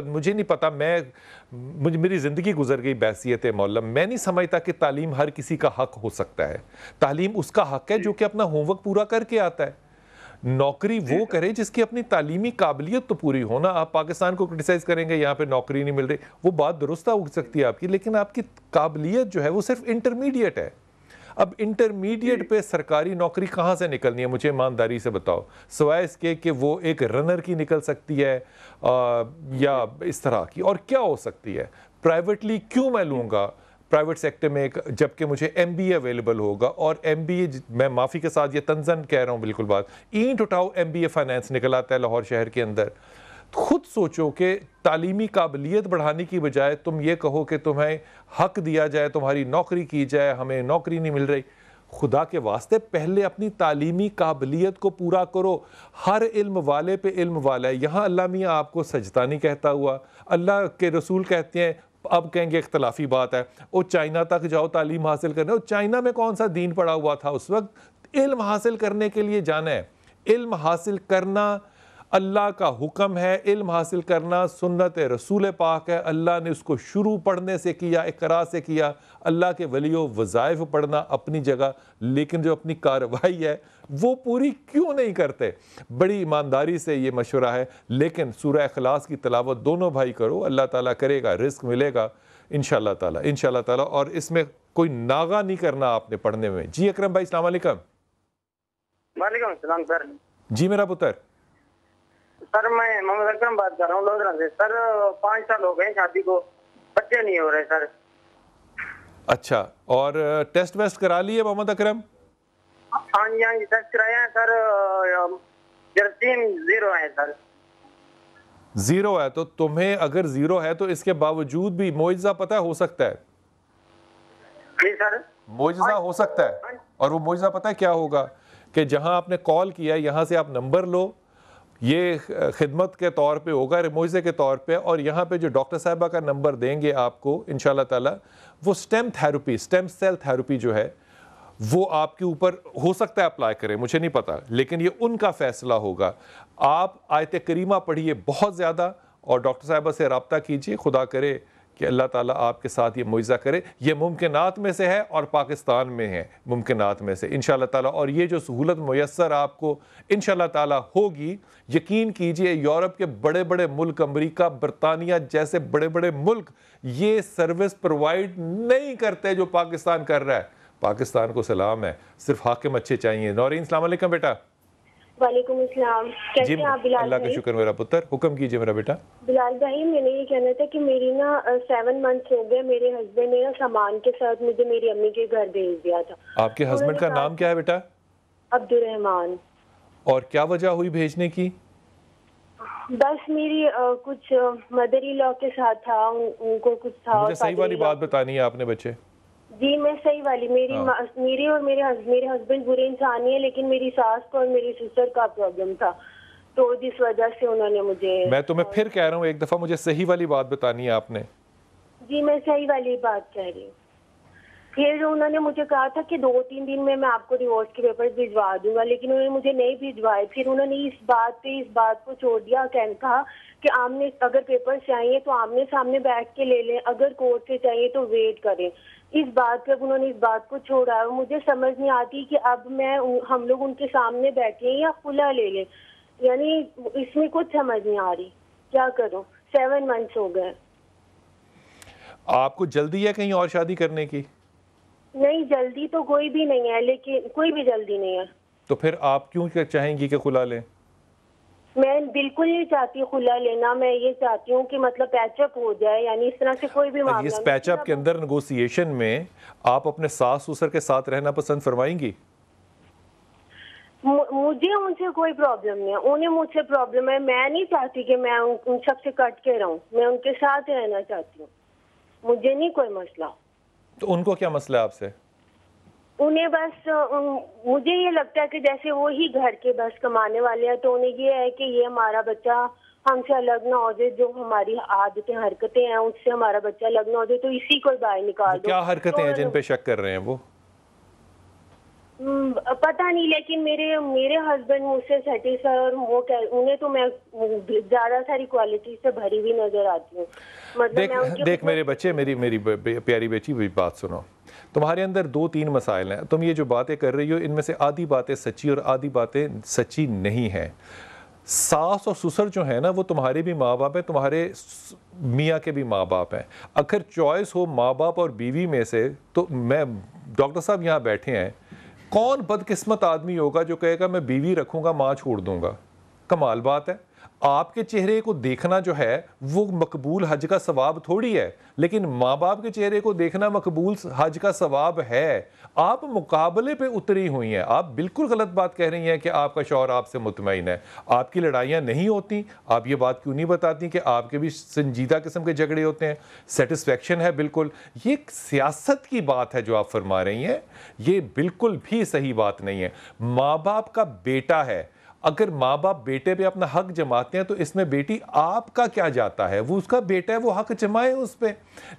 مجھے نہیں پتا, میری زندگی گزر گئی بحیثیت معلم, میں نہیں سمجھتا کہ تعلیم ہر کسی کا حق ہو سکتا ہے. تعلیم اس کا حق ہے جو کہ اپنا ہوم ورک پورا کر کے آتا ہے. نوکری وہ کرے جس کی اپنی تعلیمی قابلیت تو پوری ہونا. آپ پاکستان کو کرٹیسائز کریں گے یہاں پہ نوکری نہیں مل رہی, وہ بات درستہ ہو سکتی ہے آپ کی, لیکن آپ کی قابلیت جو ہے وہ صرف انٹرمیڈیٹ ہے. اب انٹرمیڈیٹ پہ سرکاری نوکری کہاں سے نکلنی ہے مجھے ایمانداری سے بتاؤ, سوائے اس کے کہ وہ ایک رنر کی نکل سکتی ہے یا اس طرح کی, اور کیا ہو سکتی ہے. پرائیویٹلی کیوں میں لوں گا پرائیویٹ سیکٹر میں, جبکہ مجھے MBA اویلیبل ہوگا, اور MBA میں معافی کے ساتھ یہ تنزن کہہ رہا ہوں بالکل بات, اینٹ اٹھاؤ MBA فائنانس نکل آتا ہے لاہور شہر کے اندر. خود سوچو کہ تعلیمی قابلیت بڑھانے کی بجائے تم یہ کہو کہ تمہیں حق دیا جائے, تمہاری نوکری کی جائے, ہمیں نوکری نہیں مل رہی. خدا کے واسطے پہلے اپنی تعلیمی قابلیت کو پورا کرو. ہر علم والے پہ علم والا ہے. یہاں اللہ میاں آپ کو سجدہ نہیں کہتا ہوا, اللہ کے رسول کہتے ہیں, اب کہیں گے اختلافی بات ہے, وہ چائنا تک جاؤ تعلیم حاصل کرنے. وہ چائنا میں کون سا دین پڑا ہوا تھا اس وقت؟ علم حاصل کرنے کے لیے جانا ہے. علم حاصل کرنا اللہ کا حکم ہے, علم حاصل کرنا سنت رسول پاک ہے. اللہ نے اس کو شروع پڑھنے سے کیا, اقرا سے کیا. اللہ کے ولیوں وظائف پڑھنا اپنی جگہ, لیکن جو اپنی کارروائی ہے وہ پوری کیوں نہیں کرتے؟ بڑی ایمانداری سے یہ مشورہ ہے, لیکن سورہ اخلاص کی تلاوت دونوں بھائی کرو, اللہ تعالیٰ کرے گا, رزق ملے گا انشاءاللہ تعالیٰ, انشاءاللہ تعالیٰ. اور اس میں کوئی ناغہ نہیں کرنا آپ نے پڑھنے میں. جی اکرم بھائی السلام علیکم. وعلیکم السلام سر. جی میرا پتر. سر میں محمد اکرم بات کر رہا ہوں لودھرا سے. سر 5 سال ہو گئے شادی کو, بچے نہیں ہو رہے سر. اچھا, اور ٹیسٹ ویسٹ کرا لیے محمد اکرم؟ ہاں جی ٹیسٹ کرایا ہے سر, جراثیم 0 ہے سر. 0 ہے تو تمہیں اگر 0 ہے تو اس کے باوجود بھی معجزہ پتہ ہو سکتا ہے. جی سر معجزہ ہو سکتا ہے, اور وہ معجزہ پتہ کیا ہوگا کہ جہاں آپ نے کال کیا یہاں سے آپ نمبر لو, یہ خدمت کے طور پہ ہوگا, معجزے کے طور پہ, اور یہاں پہ جو ڈاکٹر صاحبہ کا نمبر دیں گے آپ کو انشاءاللہ تعالی, وہ stem therapy, stem cell therapy جو ہے وہ آپ کے اوپر ہو سکتا ہے اپلائی کریں, مجھے نہیں پتا, لیکن یہ ان کا فیصلہ ہوگا. آپ آیت کریمہ پڑھیے بہت زیادہ, اور ڈاکٹر صاحبہ سے رابطہ کیجئے. خدا کرے کہ اللہ تعالیٰ آپ کے ساتھ یہ معجزہ کرے. یہ ممکنات میں سے ہے اور پاکستان میں ہے ممکنات میں سے انشاءاللہ تعالیٰ. اور یہ جو سہولت میسر آپ کو انشاءاللہ تعالیٰ ہوگی, یقین کیجئے یورپ کے بڑے بڑے ملک, امریکہ, برطانیہ جیسے بڑے بڑے ملک یہ سروس پرووائڈ نہیں کرتے جو پاکستان کر رہا ہے. پاکستان کو سلام ہے, صرف حاکم اچھے چاہیے. نورین السلام علیکم بیٹا. وعلیکم السلام. کیسے ہیں آپ بلال اللہ کا شکر میرا پتر, حکم کیجئے میرا بیٹا. بلال بھائی میں نے یہ کہنا تھا کہ میری نا 7 منتھس ہو گئے, میرے ہسبینڈ نے نا سامان کے ساتھ مجھے میری امی کے گھر بھیج دیا تھا. آپ کے ہسبینڈ کا نام کیا ہے بیٹا؟ عبدالرحمان. اور کیا وجہ ہوئی بھیجنے کی؟ بس میری کچھ مدر ان لا کے ساتھ تھا, ان کو کچھ تھا. مجھے صحیح والی بات بتانی ہے آپ نے بچے. جی میں صحیح والی, میری اور میرے ہسبینڈ برے انسان ہی ہے, لیکن میری ساس کو اور میری سسٹر کا پرابلم تھا, تو جس وجہ سے انہوں نے مجھے. میں تمہیں پھر کہہ رہا ہوں ایک دفعہ مجھے صحیح والی بات بتانی ہے آپ نے. جی میں صحیح والی بات کہہ رہی ہوں. پھر انہوں نے مجھے کہا تھا کہ 2-3 دن میں آپ کو ڈیورس کے پیپر بھجوا دوں گا, لیکن انہوں نے مجھے نہیں بھجوائے. پھر انہوں نے اس بات کو چھوڑ دیا, کہا کہ آمنے اگر پیپر چاہیے تو آمنے سامنے بیٹھ کے لے لیں, اگر کورٹ سے چاہیے تو ویٹ کریں. اس بات پہ انہوں نے اس بات کو چھوڑا. مجھے سمجھ نہیں آتی کہ اب ہم لوگ ان کے سامنے بیٹھیں یا کھلا لے لیں, یعنی اس میں کچھ سمجھ نہیں آ رہی, کیا کروں. 7 منتھس ہو گئے. آپ کو جلدی ہے کہیں اور شادی کرنے کی؟ نہیں جلدی تو کوئی بھی نہیں ہے, لیکن کوئی بھی جلدی نہیں ہے. تو پھر آپ کیوں چاہیں گی کہ خلا لیں؟ میں بالکل نہیں چاہتی خلا لینا. میں یہ چاہتی ہوں کہ مطلب پیچ اپ ہو جائے, یعنی اس طرح سے کوئی بھی معاملہ. اس پیچ اپ کے اندر نیگوسیشن میں آپ اپنے ساس سسر کے ساتھ رہنا پسند فرمائیں گی؟ مجھے ان سے کوئی پرابلم نہیں ہے, انہیں مجھ سے پرابلم ہے. میں نہیں چاہتی کہ میں ان سب سے کٹ کے رہوں, میں ان کے ساتھ رہنا چاہتی ہوں. مجھے نہیں کوئی مسئلہ. تو ان کو کیا مسئلہ ہے آپ سے؟ انہیں بس مجھے یہ لگتا ہے کہ جیسے وہی گھر کے بس کمانے والے ہیں, تو انہیں یہ ہے کہ یہ ہمارا بچہ ہم سے الگ نہ ہو جائے, جو ہماری عادتیں حرکتیں ہیں اس سے ہمارا بچہ الگ نہ ہو جائے, تو اسی کو باہر نکال دو. کیا حرکتیں ہیں جن پہ شک کر رہے ہیں وہ؟ پتہ نہیں, لیکن میرے ہسبینڈ مجھ سے سیٹسفائی, اور وہ انہیں تو میں زیادہ ساری کوالٹی سے بھری ہوئی نظر آتی ہوں. مطلب دیکھ میرے بچے, میری پیاری بیٹی بات سنو. تمہارے اندر 2-3 مسائل ہیں. تم یہ جو باتیں کر رہی ہو ان میں سے آدھی باتیں سچی اور آدھی باتیں سچی نہیں ہیں. ساس اور سسر جو ہیں نا وہ تمہارے بھی ماں باپ ہیں, تمہارے میاں کے بھی ماں باپ ہیں. اگر چوائس ہو ماں باپ اور بیوی میں سے, تو میں ڈاکٹر صاحب یہاں بیٹھے ہیں, کون بدقسمت آدمی ہوگا جو کہے گا میں بیوی رکھوں گا ماں چھوڑ دوں گا؟ کمال بات ہے. آپ کے چہرے کو دیکھنا جو ہے وہ مقبول حج کا ثواب تھوڑی ہے, لیکن ماں باپ کے چہرے کو دیکھنا مقبول حج کا ثواب ہے. آپ مقابلے پہ اتری ہوئی ہیں. آپ بالکل غلط بات کہہ رہی ہیں کہ آپ کا شوہر آپ سے مطمئن ہے. آپ کی لڑائیاں نہیں ہوتی. آپ یہ بات کیوں نہیں بتاتی کہ آپ کے بھی سنجیدہ قسم کے جھگڑے ہوتے ہیں؟ سیٹسفیکشن ہے بالکل. یہ سیاست کی بات ہے جو آپ فرما رہی ہیں, یہ بالکل بھی صحیح بات نہیں ہے. ماں باپ کا بیٹا ہے, اگر ماں باپ بیٹے پہ اپنا حق جماتے ہیں تو اس میں بیٹی آپ کا کیا جاتا ہے؟ وہ اس کا بیٹا ہے, وہ حق جمائے اس پہ.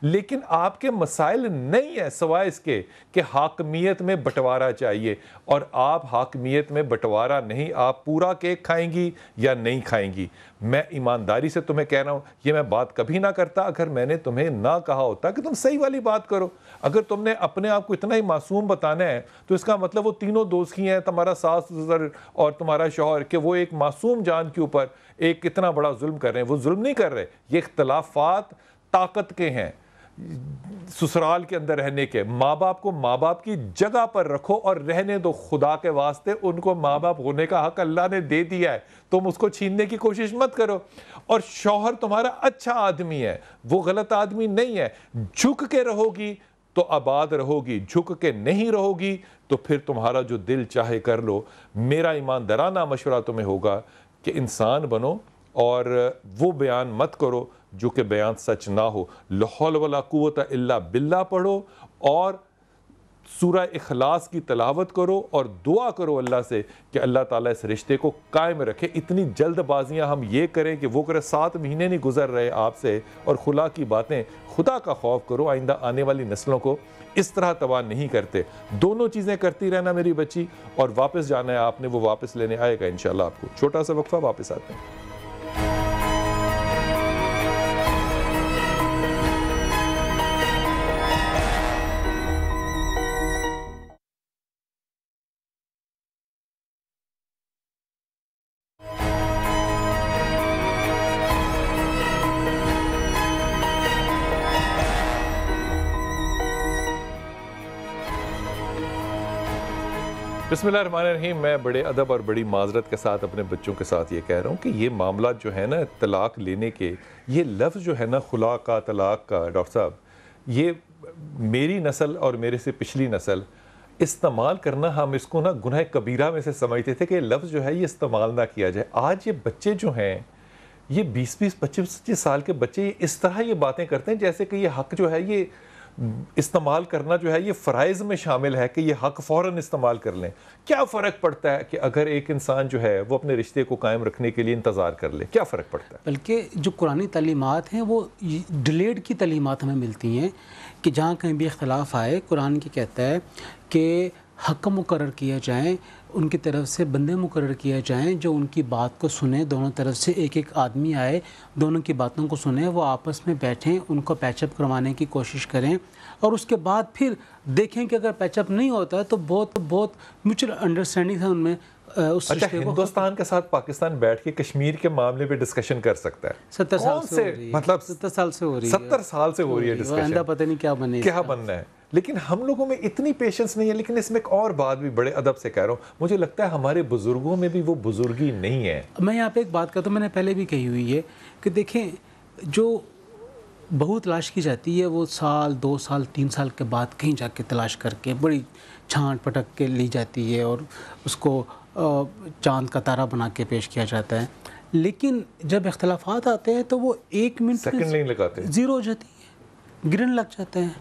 لیکن آپ کے مسائل نہیں ہے سوائے اس کے کہ حاکمیت میں بٹوارا چاہیے, اور آپ حاکمیت میں بٹوارا نہیں, آپ پورا کیک کھائیں گی یا نہیں کھائیں گی. میں ایمانداری سے تمہیں کہہ رہا ہوں, یہ میں بات کبھی نہ کرتا اگر میں نے تمہیں نہ کہا ہوتا کہ تم صحیح والی بات کرو. اگر تم نے اپنے آپ کو اتنا ہی معصوم بتانا ہے تو اس کا مطلب وہ تینوں دوست ہی ہیں, تمہارا ساس سسر اور تمہارا شوہر, کہ وہ ایک معصوم جان کے اوپر ایک کتنا بڑا ظلم کر رہے ہیں. وہ ظلم نہیں کر رہے, یہ اختلافات طاقت کے ہیں سسرال کے اندر رہنے کے. ماں باپ کو ماں باپ کی جگہ پر رکھو اور رہنے دو. خدا کے واسطے ان کو ماں باپ ہونے کا حق اللہ نے دے دیا ہے, تم اس کو چھیننے کی کوشش مت کرو. اور شوہر تمہارا اچھا آدمی ہے, وہ غلط آدمی نہیں ہے. جھک کے رہو گی تو آباد رہو گی, جھک کے نہیں رہو گی تو پھر تمہارا جو دل چاہے کر لو. میرا ایماندارانہ مشورہ تمہیں ہوگا کہ انسان بنو اور وہ بیان مت کرو جو کہ بیان سچ نہ ہو. لا حول ولا قوت الا باللہ پڑھو اور سورہ اخلاص کی تلاوت کرو اور دعا کرو اللہ سے کہ اللہ تعالیٰ اس رشتے کو قائم رکھے. اتنی جلد بازیاں ہم یہ کریں کہ وہ کرے 7 مہینے نہیں گزر رہے آپ سے اور خلا کی باتیں. خدا کا خوف کرو, آئندہ آنے والی نسلوں کو اس طرح تباہ نہیں کرتے. دونوں چیزیں کرتی رہنا میری بچی, اور واپس جانا ہے آپ نے, وہ واپس لینے آئے گا انشاءاللہ آپ کو. چھوٹا سا وقفہ, واپس آتے ہیں. بسم اللہ الرحمن الرحیم. میں بڑے ادب اور بڑی معذرت کے ساتھ اپنے بچوں کے ساتھ یہ کہہ رہا ہوں کہ یہ معاملات جو ہے نا طلاق لینے کے, یہ لفظ جو ہے نا خلا کا, طلاق کا, ڈاکٹر صاحب, یہ میری نسل اور میرے سے پچھلی نسل استعمال کرنا, ہم اس کو نا گناہ کبیرہ میں سے سمجھتے تھے کہ یہ لفظ جو ہے یہ استعمال نہ کیا جائے. آج یہ بچے جو ہیں, یہ 20-25 25 سال کے بچے اس طرح یہ باتیں کرتے ہیں جیسے کہ یہ حق جو ہے یہ استعمال کرنا جو ہے یہ فرائض میں شامل ہے کہ یہ حق فوراً استعمال کر لیں. کیا فرق پڑتا ہے کہ اگر ایک انسان جو ہے وہ اپنے رشتے کو قائم رکھنے کے لیے انتظار کر لے, کیا فرق پڑتا ہے؟ بلکہ جو قرآنی تعلیمات ہیں وہ ڈیلیڈ کی تعلیمات ہمیں ملتی ہیں کہ جہاں کہیں بھی اختلاف آئے, قرآن کی کہتا ہے کہ حکم مقرر کیا جائیں, ان کی طرف سے بندے مقرر کیا جائیں جو ان کی بات کو سنیں, دونوں طرف سے ایک ایک آدمی آئے, دونوں کی باتوں کو سنیں, وہ آپس میں بیٹھیں, ان کو پیچ اپ کروانے کی کوشش کریں, اور اس کے بعد پھر دیکھیں کہ اگر پیچ اپ نہیں ہوتا ہے تو بہت میوچل انڈرسٹینڈنگ ہے ان میں. اچھا, ہندوستان کے ساتھ پاکستان بیٹھ کے کشمیر کے معاملے پہ ڈسکشن کر سکتا ہے؟ 70 سال سے ہو رہی ہے, مطلب 70 سال سے ہو رہی ہے, 70 سال سے ہو رہی ہے ڈسکشن, آئندہ پتہ نہیں کیا بنے, کیا بننا ہے. لیکن ہم لوگوں میں اتنی پیشنس نہیں ہے. لیکن اس میں ایک اور بات بھی بڑے ادب سے کہہ رہا ہوں, مجھے لگتا ہے ہمارے بزرگوں میں بھی وہ بزرگی نہیں ہے. میں یہاں پہ ایک بات کرتا ہوں, میں نے پہلے بھی کہی ہوئی ہے کہ دیکھیں جو بہو تلاش کی جاتی ہے وہ سال 2 سال 3 سال کے بعد کہیں جا کے تلاش کر کے بڑی چھانٹ پٹک کے لی جاتی ہے اور اس کو چاند کا تارہ بنا کے پیش کیا جاتا ہے. لیکن جب اختلافات آتے ہیں تو وہ 1 منٹ سیکنڈ نہیں لگاتے, زیرو ہو جاتی ہے, گرن لگ جاتے ہیں.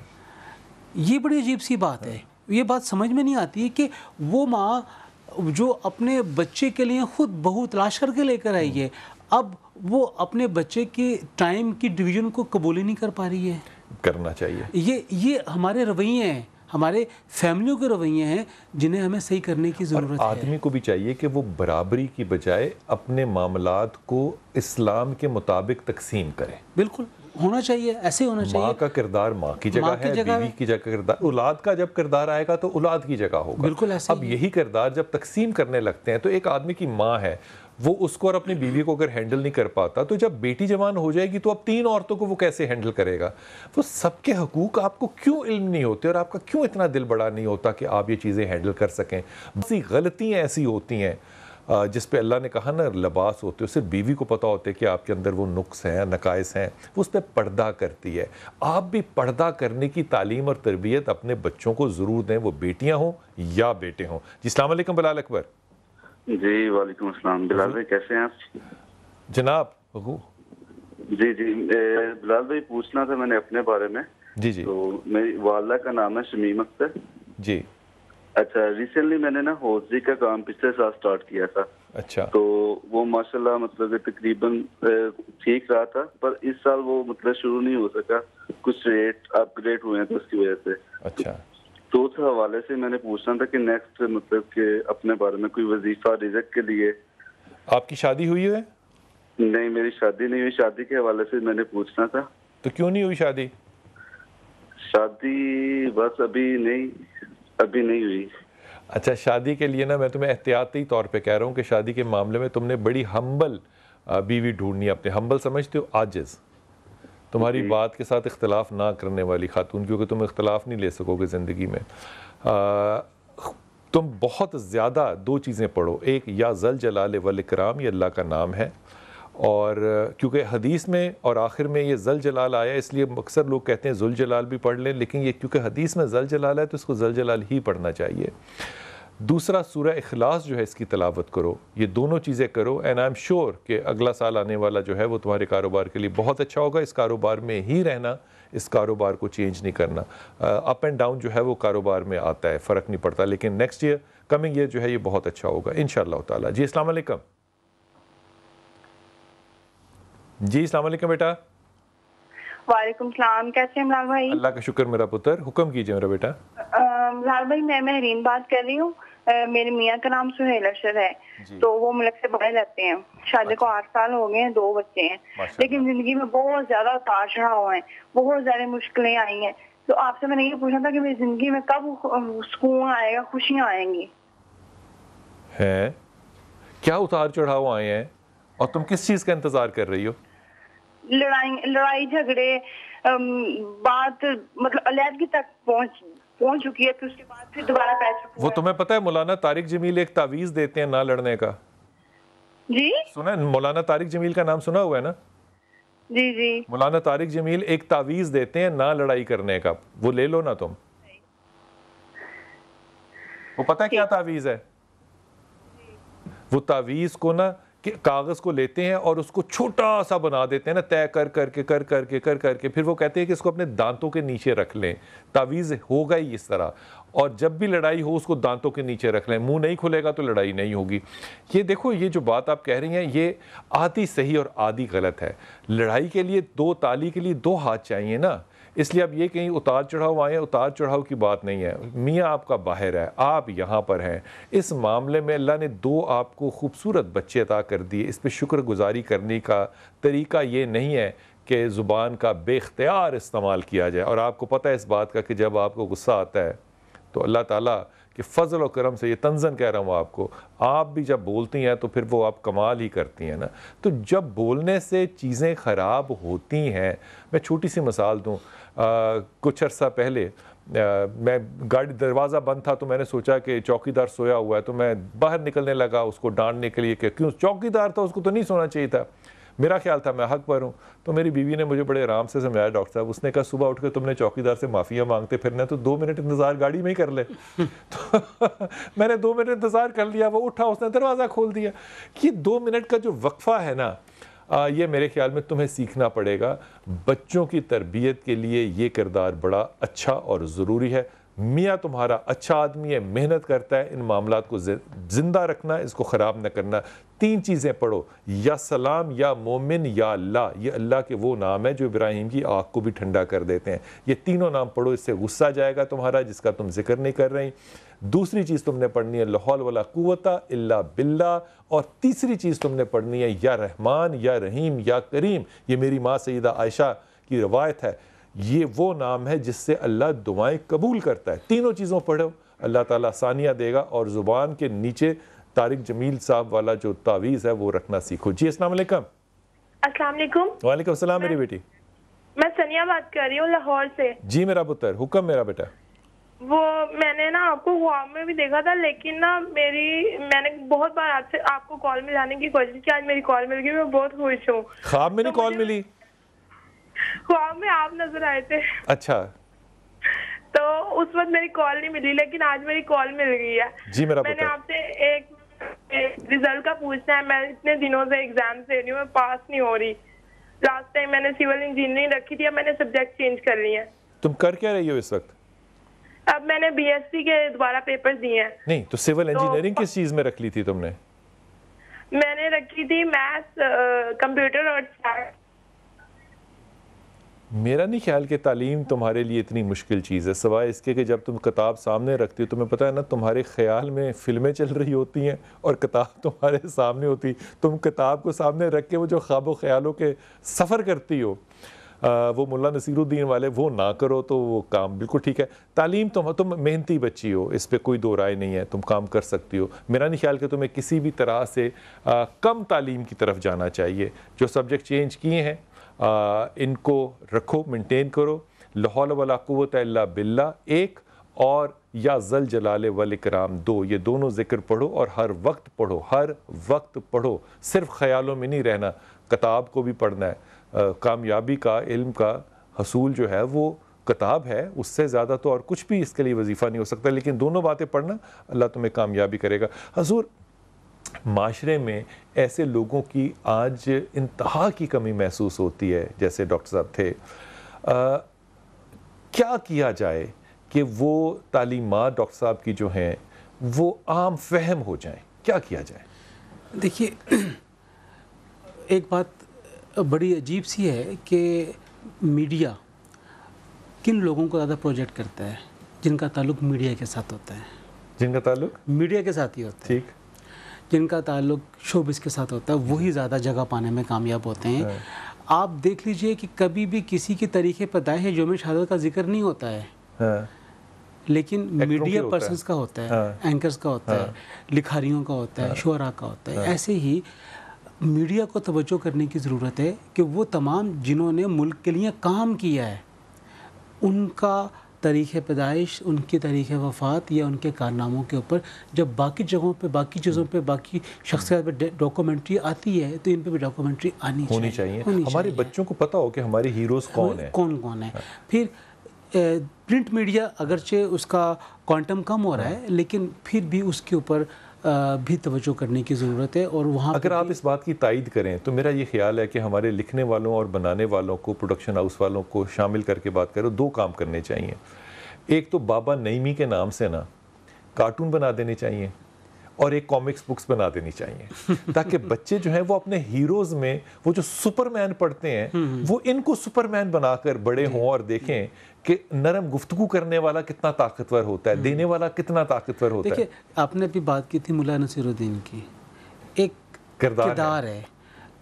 یہ بڑی عجیب سی بات ہے. یہ بات سمجھ میں نہیں آتی ہے کہ وہ ماں جو اپنے بچے کے لیے خود بہو تلاش کر کے لے کر آئی ہے, اب وہ اپنے بچے کے ٹائم کی ڈویژن کو قبول ہی نہیں کر پا رہی ہے. کرنا چاہیے. یہ ہمارے رویے ہیں, ہمارے فیملیوں کے رویے ہیں جنہیں ہمیں صحیح کرنے کی ضرورت ہے. آدمی کو بھی چاہیے کہ وہ برابری کی بجائے اپنے معاملات کو اسلام کے مطابق تقسیم کرے. بالکل ہونا چاہیے, ایسے ہونا چاہیے. ماں کا کردار ماں کی جگہ ہے, بیوی کی جگہ کردار, اولاد کا جب کردار آئے گا تو اولاد کی جگہ ہوگا. بالکل ایسے. اب یہی کردار جب تقسیم کرنے لگتے ہیں تو ایک آدمی کی ماں ہے, وہ اس کو اور اپنی بیوی کو اگر ہینڈل نہیں کر پاتا تو جب بیٹی جوان ہو جائے گی تو اب 3 عورتوں کو وہ کیسے ہینڈل کرے گا؟ وہ سب کے حقوق آپ کو کیوں علم نہیں ہوتے اور آپ کا کیوں اتنا دل بڑا نہیں ہوتا کہ آپ یہ چیزیں ہینڈل کر سکیں؟ بس غلطیاں ایسی ہوتی ہیں جس پہ اللہ نے کہا نا لباس ہوتے ہیں, صرف بیوی کو پتہ ہوتے کہ آپ کے اندر وہ نقص ہیں, نقائص ہیں, وہ اس پہ پردہ کرتی ہے. آپ بھی پردہ کرنے کی تعلیم اور تربیت اپنے بچوں کو ضرور دیں, وہ بیٹیاں ہوں یا بیٹے ہوں. جی السلام علیکم بلال اکبر. جی وعلیکم السلام. بلال بھائی کیسے ہیں آپ؟ جناب. جی بلال بھائی پوچھنا تھا میں نے اپنے بارے میں. جی تو میری والدہ کا نام ہے شمیم اختر. جی. اچھا, ریسنٹلی میں نے نا حوضی کا کام پچھلے سال سٹارٹ کیا تھا. اچھا. تو وہ ماشاءاللہ مطلب تقریباً ٹھیک رہا تھا, پر اس سال وہ مطلب شروع نہیں ہو سکا, کچھ ریٹ اپ گریڈ ہوئے ہیں تو اس کی وجہ سے. اچھا. تو اس حوالے سے میں نے پوچھنا تھا کہ نیکسٹ مطلب کہ اپنے بارے میں کوئی وظیفہ رزق کے لیے. آپ کی شادی ہوئی ہے؟ نہیں میری شادی نہیں ہوئی. شادی کے حوالے سے میں نے پوچھنا تھا. تو کیوں نہیں ہوئی شادی؟ شادی بس ابھی نہیں ہوئی. اچھا, شادی کے لیے نا میں تمہیں احتیاطی طور پہ کہہ رہا ہوں کہ شادی کے معاملے میں تم نے بڑی ہمبل بیوی ڈھونڈنی ہے. اپنے ہمبل سمجھتے ہو عاجز, تمہاری بات کے ساتھ اختلاف نہ کرنے والی خاتون, کیونکہ تم اختلاف نہیں لے سکو گے زندگی میں. تم بہت زیادہ 2 چیزیں پڑھو, ایک یا ذل جلال والاکرام, یہ اللہ کا نام ہے, اور کیونکہ حدیث میں اور آخر میں یہ ذل جلال آیا اس لیے اکثر لوگ کہتے ہیں ذل جلال بھی پڑھ لیں, لیکن یہ کیونکہ حدیث میں ذل جلال ہے تو اس کو ذل جلال ہی پڑھنا چاہیے. دوسرا سورہ اخلاص جو ہے اس کی تلاوت کرو. یہ دونوں چیزیں کرو اینڈ آئی ایم شیور کہ اگلا سال آنے والا جو ہے وہ تمہارے کاروبار کے لیے بہت اچھا ہوگا. اس کاروبار میں ہی رہنا, اس کاروبار کو چینج نہیں کرنا. اپ اینڈ ڈاؤن جو ہے وہ کاروبار میں آتا ہے, فرق نہیں پڑتا, لیکن نیکسٹ ایئر کمنگ ایئر جو ہے یہ بہت اچھا ہوگا انشاءاللہ تعالی. جی السلام علیکم. جی السلام علیکم بیٹا. وعلیکم السلام. کیسے ہیں بلال بھائی؟ اللہ کا شکر میرا پتر, حکم کیجئے میرا بیٹا. بلال بھائی میں مہرین بات کر رہی ہوں. میرے میاں کا نام سہیل اشر ہے. تو وہ ملک سے باہر رہتے ہیں. شادی کو 8 سال ہو گئے ہیں, 2 بچے ہیں, لیکن زندگی میں بہت زیادہ اتار چڑھاؤ ہیں, بہت زیادہ مشکلیں آئی ہیں. تو آپ سے میں نے یہ پوچھنا تھا کہ میری زندگی میں کب سکون آئے گا, خوشیاں آئیں گی؟ ہیں کیا اتار چڑھاؤ آئے ہیں اور تم کس چیز کا انتظار کر رہی ہو؟ لڑائی جھگڑے, بات مطلب علیحدگی تک پہنچ چکی ہے, تو اس کے بعد پھر دوبارہ پیچ. وہ تمہیں پتہ ہے مولانا طارق جمیل ایک تعویذ دیتے ہیں نہ لڑنے کا. جی سنا ہے, مولانا طارق جمیل کا نام سنا ہوا ہے نا؟ جی. مولانا طارق جمیل ایک تعویذ دیتے ہیں نہ لڑائی کرنے کا, وہ لے لو نا تم. وہ پتہ ہے کیا تعویذ ہے؟ وہ تعویذ کو نا کہ کاغذ کو لیتے ہیں اور اس کو چھوٹا سا بنا دیتے ہیں نا، طے کر کے پھر وہ کہتے ہیں کہ اس کو اپنے دانتوں کے نیچے رکھ لیں، تعویذ ہوگا ہی اس طرح، اور جب بھی لڑائی ہو اس کو دانتوں کے نیچے رکھ لیں، منہ نہیں کھلے گا تو لڑائی نہیں ہوگی۔ یہ دیکھو، یہ جو بات آپ کہہ رہی ہیں یہ آدھی صحیح اور آدھی غلط ہے۔ لڑائی کے لیے دو تالی کے لیے دو ہاتھ چاہیے نا، اس لیے اب یہ کہیں اتار چڑھاؤ آئے، اتار چڑھاؤ کی بات نہیں ہے، میاں آپ کا باہر ہے، آپ یہاں پر ہیں۔ اس معاملے میں اللہ نے دو آپ کو خوبصورت بچے عطا کر دیے، اس پہ شکر گزاری کرنے کا طریقہ یہ نہیں ہے کہ زبان کا بے اختیار استعمال کیا جائے، اور آپ کو پتہ ہے اس بات کا کہ جب آپ کو غصہ آتا ہے تو اللہ تعالیٰ کہ فضل و کرم سے، یہ تنزن کہہ رہا ہوں آپ کو، آپ بھی جب بولتی ہیں تو پھر وہ آپ کمال ہی کرتی ہیں نا۔ تو جب بولنے سے چیزیں خراب ہوتی ہیں، میں چھوٹی سی مثال دوں، کچھ عرصہ پہلے میں گاڑی دروازہ بند تھا تو میں نے سوچا کہ چوکی دار سویا ہوا ہے، تو میں باہر نکلنے لگا اس کو ڈانٹنے کے لیے کہ کیوں، چوکی دار تھا، اس کو تو نہیں سونا چاہیے تھا۔ میرا خیال تھا میں حق پر ہوں، تو میری بیوی نے مجھے بڑے آرام سے سمجھایا، ڈاکٹر صاحب، اس نے کہا صبح اٹھ کے تم نے چوکیدار سے معافیاں مانگتے پھرنا تو 2 منٹ انتظار گاڑی میں ہی کر لے۔ تو میں نے 2 منٹ انتظار کر لیا، وہ اٹھا، اس نے دروازہ کھول دیا۔ یہ 2 منٹ کا جو وقفہ ہے نا، یہ میرے خیال میں تمہیں سیکھنا پڑے گا۔ بچوں کی تربیت کے لیے یہ کردار بڑا اچھا اور ضروری ہے۔ میاں تمہارا اچھا آدمی ہے، محنت کرتا ہے، ان معاملات کو زندہ رکھنا، اس کو خراب نہ کرنا۔ 3 چیزیں پڑھو، یا سلام، یا مومن، یا اللہ۔ یہ اللہ کے وہ نام ہے جو ابراہیم کی آنکھ کو بھی ٹھنڈا کر دیتے ہیں۔ یہ تینوں نام پڑھو، اس سے غصہ جائے گا تمہارا، جس کا تم ذکر نہیں کر رہی۔ دوسری چیز تم نے پڑھنی ہے لا حول ولا قوت الا باللہ، اور تیسری چیز تم نے پڑھنی ہے یا رحمان، یا رحیم، یا کریم۔ یہ میری ماں سیدہ عائشہ کی روایت ہے، یہ وہ نام ہے جس سے اللہ دعائیں قبول کرتا ہے۔ تینوں چیزوں پڑھو، اللہ تعالیٰ آسانیاں دے گا، اور زبان کے نیچے طارق جمیل صاحب والا جو تعویذ ہے وہ رکھنا سیکھو۔ جی السلام علیکم۔ السلام علیکم۔ وعلیکم السلام میری بیٹی۔ میں سنیا بات کر رہی ہوں لاہور سے۔ جی میرا پتر، حکم میرا بیٹا۔ وہ میں نے نا آپ کو خواب میں بھی دیکھا تھا، لیکن نا میں نے بہت بار آپ کو کال ملانے کی کوشش کی، آج میری کال مل گئی، میں بہت خوش ہوں۔ خواب میں نہیں کال ملی؟ خواب میں آپ نظر آئے تھے۔ اچھا، تو اس وقت میری کال نہیں ملی، لیکن آج میری کال مل گئی ہے۔ جی میرا پتر، میں نے آپ سے ایک ریزلٹ کا پوچھنا ہے۔ میں اتنے دنوں سے ایگزام دے رہی ہوں، میں پاس نہیں ہو رہی۔ لاسٹ ٹائم میں نے سول انجینئرنگ رکھی تھی، اب میں نے سبجیکٹ چینج کر لی ہے۔ تم کر کیا رہی ہو اس وقت؟ اب میں نے بی ایس سی کے دوبارہ پیپر دیے ہیں۔ نہیں تو سول انجینئرنگ کس چیز میں رکھ لی تھی تم نے؟ میں نے رکھی تھی میتھس، کمپیوٹر اور سائنس۔ میرا نہیں خیال کہ تعلیم تمہارے لیے اتنی مشکل چیز ہے، سوائے اس کے کہ جب تم کتاب سامنے رکھتی ہو، تمہیں پتہ ہے نا تمہارے خیال میں فلمیں چل رہی ہوتی ہیں اور کتاب تمہارے سامنے ہوتی، تم کتاب کو سامنے رکھ کے وہ جو خواب و خیالوں کے سفر کرتی ہو، وہ ملا نصیر الدین والے، وہ نہ کرو تو وہ کام بالکل ٹھیک ہے۔ تعلیم تم محنتی بچی ہو، اس پہ کوئی دو رائے نہیں ہے، تم کام کر سکتی ہو۔ میرا نہیں خیال کہ تمہیں کسی بھی طرح سے کم تعلیم کی طرف جانا چاہیے۔ جو سبجیکٹ چینج کیے ہیں ان کو رکھو، مینٹین کرو، لا حول ولا قوت الا باللہ 1 اور یا ذل جلال والاکرام 2، یہ دونوں ذکر پڑھو اور ہر وقت پڑھو، ہر وقت پڑھو، صرف خیالوں میں نہیں رہنا، کتاب کو بھی پڑھنا ہے۔ کامیابی کا، علم کا حصول جو ہے وہ کتاب ہے، اس سے زیادہ تو اور کچھ بھی اس کے لیے وظیفہ نہیں ہو سکتا، لیکن دونوں باتیں پڑھنا، اللہ تمہیں کامیابی کرے گا۔ حضور، معاشرے میں ایسے لوگوں کی آج انتہا کی کمی محسوس ہوتی ہے، جیسے ڈاکٹر صاحب تھے، کیا کیا جائے کہ وہ تعلیمات ڈاکٹر صاحب کی جو ہیں وہ عام فہم ہو جائیں؟ کیا کیا جائے؟ دیکھیے، ایک بات بڑی عجیب سی ہے کہ میڈیا کن لوگوں کو زیادہ پروجیکٹ کرتا ہے؟ جن کا تعلق میڈیا کے ساتھ ہوتا ہے۔ جن کا تعلق میڈیا کے ساتھ ہی ہوتا ہے، ٹھیک۔ جن کا تعلق شوبز کے ساتھ ہوتا ہے وہی زیادہ جگہ پانے میں کامیاب ہوتے ہیں۔ آپ دیکھ لیجئے کہ کبھی بھی کسی کی تاریخ پیدائش یوم شہادت کا ذکر نہیں ہوتا ہے، لیکن میڈیا پرسنز کا ہوتا ہے، اینکرز کا ہوتا ہے، لکھاریوں کا ہوتا ہے، شعراء کا ہوتا ہے۔ ایسے ہی میڈیا کو توجہ کرنے کی ضرورت ہے کہ وہ تمام جنہوں نے ملک کے لیے کام کیا ہے، ان کا تاریخ پیدائش، ان کی تاریخ وفات یا ان کے کارناموں کے اوپر جب باقی جگہوں پہ، باقی چیزوں پہ، باقی شخصیات پہ ڈاکومنٹری آتی ہے تو ان پہ بھی ڈاکومنٹری ہونی چاہیے۔ ہمارے بچوں کو پتہ ہو کہ ہمارے ہیروز کون ہیں، کون ہے۔ پھر پرنٹ میڈیا اگرچہ اس کا کوانٹم کم ہو رہا ہے، لیکن پھر بھی اس کے اوپر بھی توجہ کرنے کی ضرورت ہے. اور وہاں اگر آپ اس بات کی تائید کریں تو میرا یہ خیال ہے کہ ہمارے لکھنے والوں اور بنانے والوں کو، پروڈکشن ہاؤس والوں کو شامل کر کے بات کرو، 2 کام کرنے چاہیے. ایک تو بابا نعیمی کے نام سے نا کارٹون بنا دینے چاہیے اور ایک کامکس بکس بنا دینی چاہیے تاکہ بچے جو ہیں وہ اپنے ہیروز میں وہ جو سپر مین پڑھتے ہیں وہ ان کو سپر مین بنا کر بڑے ہوں اور دیکھیں کہ نرم گفتگو کرنے والا کتنا طاقتور ہوتا ہے، دینے والا کتنا طاقتور ہوتا ہے. دیکھیں آپ نے ابھی بات کی تھی مولا نصیر الدین کی، ایک کردار ہے،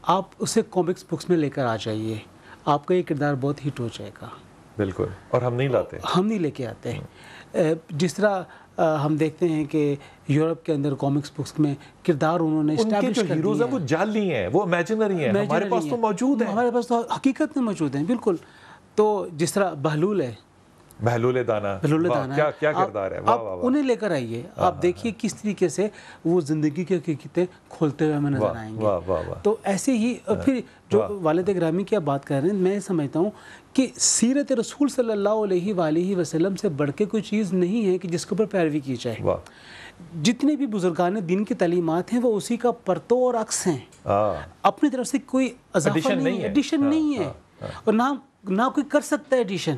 آپ اسے کامکس بکس میں لے کر آ جائیے، آپ کا یہ کردار بہت ہٹ ہو جائے گا. بالکل. اور ہم نہیں لاتے، ہم نہیں لے کے آتے. جس طرح ہم دیکھتے ہیں کہ یورپ کے اندر کامکس بکس میں کردار انہوں نے اسٹیبلش کر دیے ہیں. ان کے جو ہیروز ہیں وہ جعلی ہیں، وہ امیجنری ہیں، ہمارے پاس تو موجود ہیں، ہمارے پاس تو حقیقت میں موجود ہیں. بالکل. تو جس طرح بہلول ہے، بہلول دانا، کیا کردار ہے، آپ انہیں لے کر آئیے، آپ دیکھیے کس طریقے سے وہ زندگی کی حقیقتیں کھولتے ہوئے ہمیں نظر آئیں گے. تو ایسے ہی پھر جو والد گرامی کی آپ بات کر رہے ہیں، میں سمجھتا ہوں کہ سیرت رسول صلی اللہ علیہ وآلہ وسلم سے بڑھ کے کوئی چیز نہیں ہے کہ جس کے اوپر پیروی کی جائے. جتنے بھی بزرگان دین کی تعلیمات ہیں وہ اسی کا پرتو اور عکس ہیں، اپنی طرف سے کوئی اضافہ نہیں ہے، ایڈیشن نہیں ہے، اور نہ کوئی کر سکتا ہے ایڈیشن.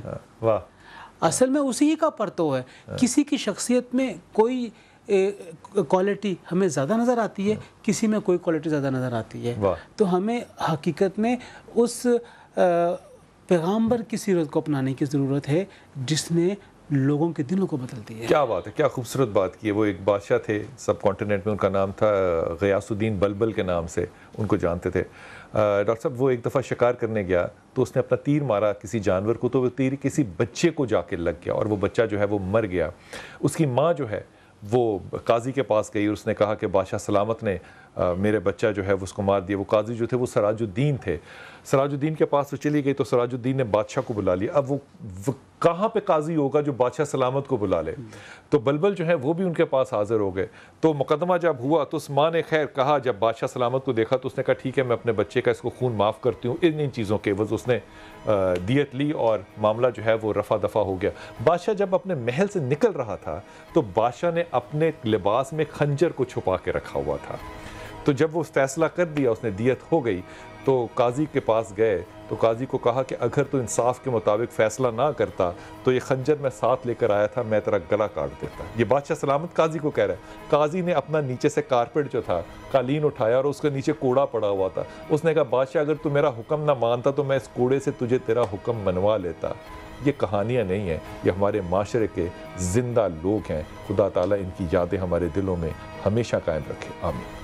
اصل میں اسی کا پرتو ہے. کسی کی شخصیت میں کوئی کوالٹی ہمیں زیادہ نظر آتی ہے، کسی میں کوئی کوالٹی زیادہ نظر آتی ہے. تو ہمیں حقیقت میں اس پیغامبر کی سیرت کو اپنانے کی ضرورت ہے جس نے لوگوں کے دلوں کو بدل دیا ہے. کیا بات ہے، کیا خوبصورت بات کی ہے. وہ ایک بادشاہ تھے سب کانٹیننٹ میں، ان کا نام تھا غیاث الدین بلبل کے نام سے ان کو جانتے تھے. ڈاکٹر صاحب وہ ایک دفعہ شکار کرنے گیا تو اس نے اپنا تیر مارا کسی جانور کو، تو وہ تیر کسی بچے کو جا کے لگ گیا اور وہ بچہ جو ہے وہ مر گیا. اس کی ماں جو ہے وہ قاضی کے پاس گئی اور اس نے کہا کہ بادشاہ سلامت نے میرے بچہ جو ہے وہ اس کو مار دیا. وہ قاضی جو تھے وہ سراج الدین تھے. سراج الدین کے پاس وہ چلی گئی تو سراج الدین نے بادشاہ کو بلا لیا. اب وہ کہاں پہ قاضی ہوگا جو بادشاہ سلامت کو بلا لے؟ تو بلبل جو ہے وہ بھی ان کے پاس حاضر ہو گئے. تو مقدمہ جب ہوا تو اس ماں نے خیر کہا، جب بادشاہ سلامت کو دیکھا تو اس نے کہا ٹھیک ہے میں اپنے بچے کا اس کو خون معاف کرتی ہوں. ان چیزوں کے عوض اس نے دیت لی اور معاملہ جو ہے وہ رفع دفع ہو گیا. بادشاہ جب اپنے محل سے نکل رہا تھا تو بادشاہ نے اپنے لباس میں خنجر کو چھپا کے رکھا ہوا تھا. تو جب وہ فیصلہ کر دیا، اس نے دیت ہو گئی، تو قاضی کے پاس گئے تو قاضی کو کہا کہ اگر تو انصاف کے مطابق فیصلہ نہ کرتا تو یہ خنجر میں ساتھ لے کر آیا تھا، میں تیرا گلا کاٹ دیتا. یہ بادشاہ سلامت قاضی کو کہہ رہا ہے. قاضی نے اپنا نیچے سے کارپیٹ جو تھا قالین اٹھایا اور اس کے نیچے کوڑا پڑا ہوا تھا. اس نے کہا بادشاہ اگر تو میرا حکم نہ مانتا تو میں اس کوڑے سے تجھے تیرا حکم منوا لیتا. یہ کہانیاں نہیں ہیں، یہ ہمارے معاشرے کے زندہ لوگ ہیں. خدا تعالیٰ ان کی یادیں ہمارے دلوں میں ہمیشہ قائم رکھے. آمین.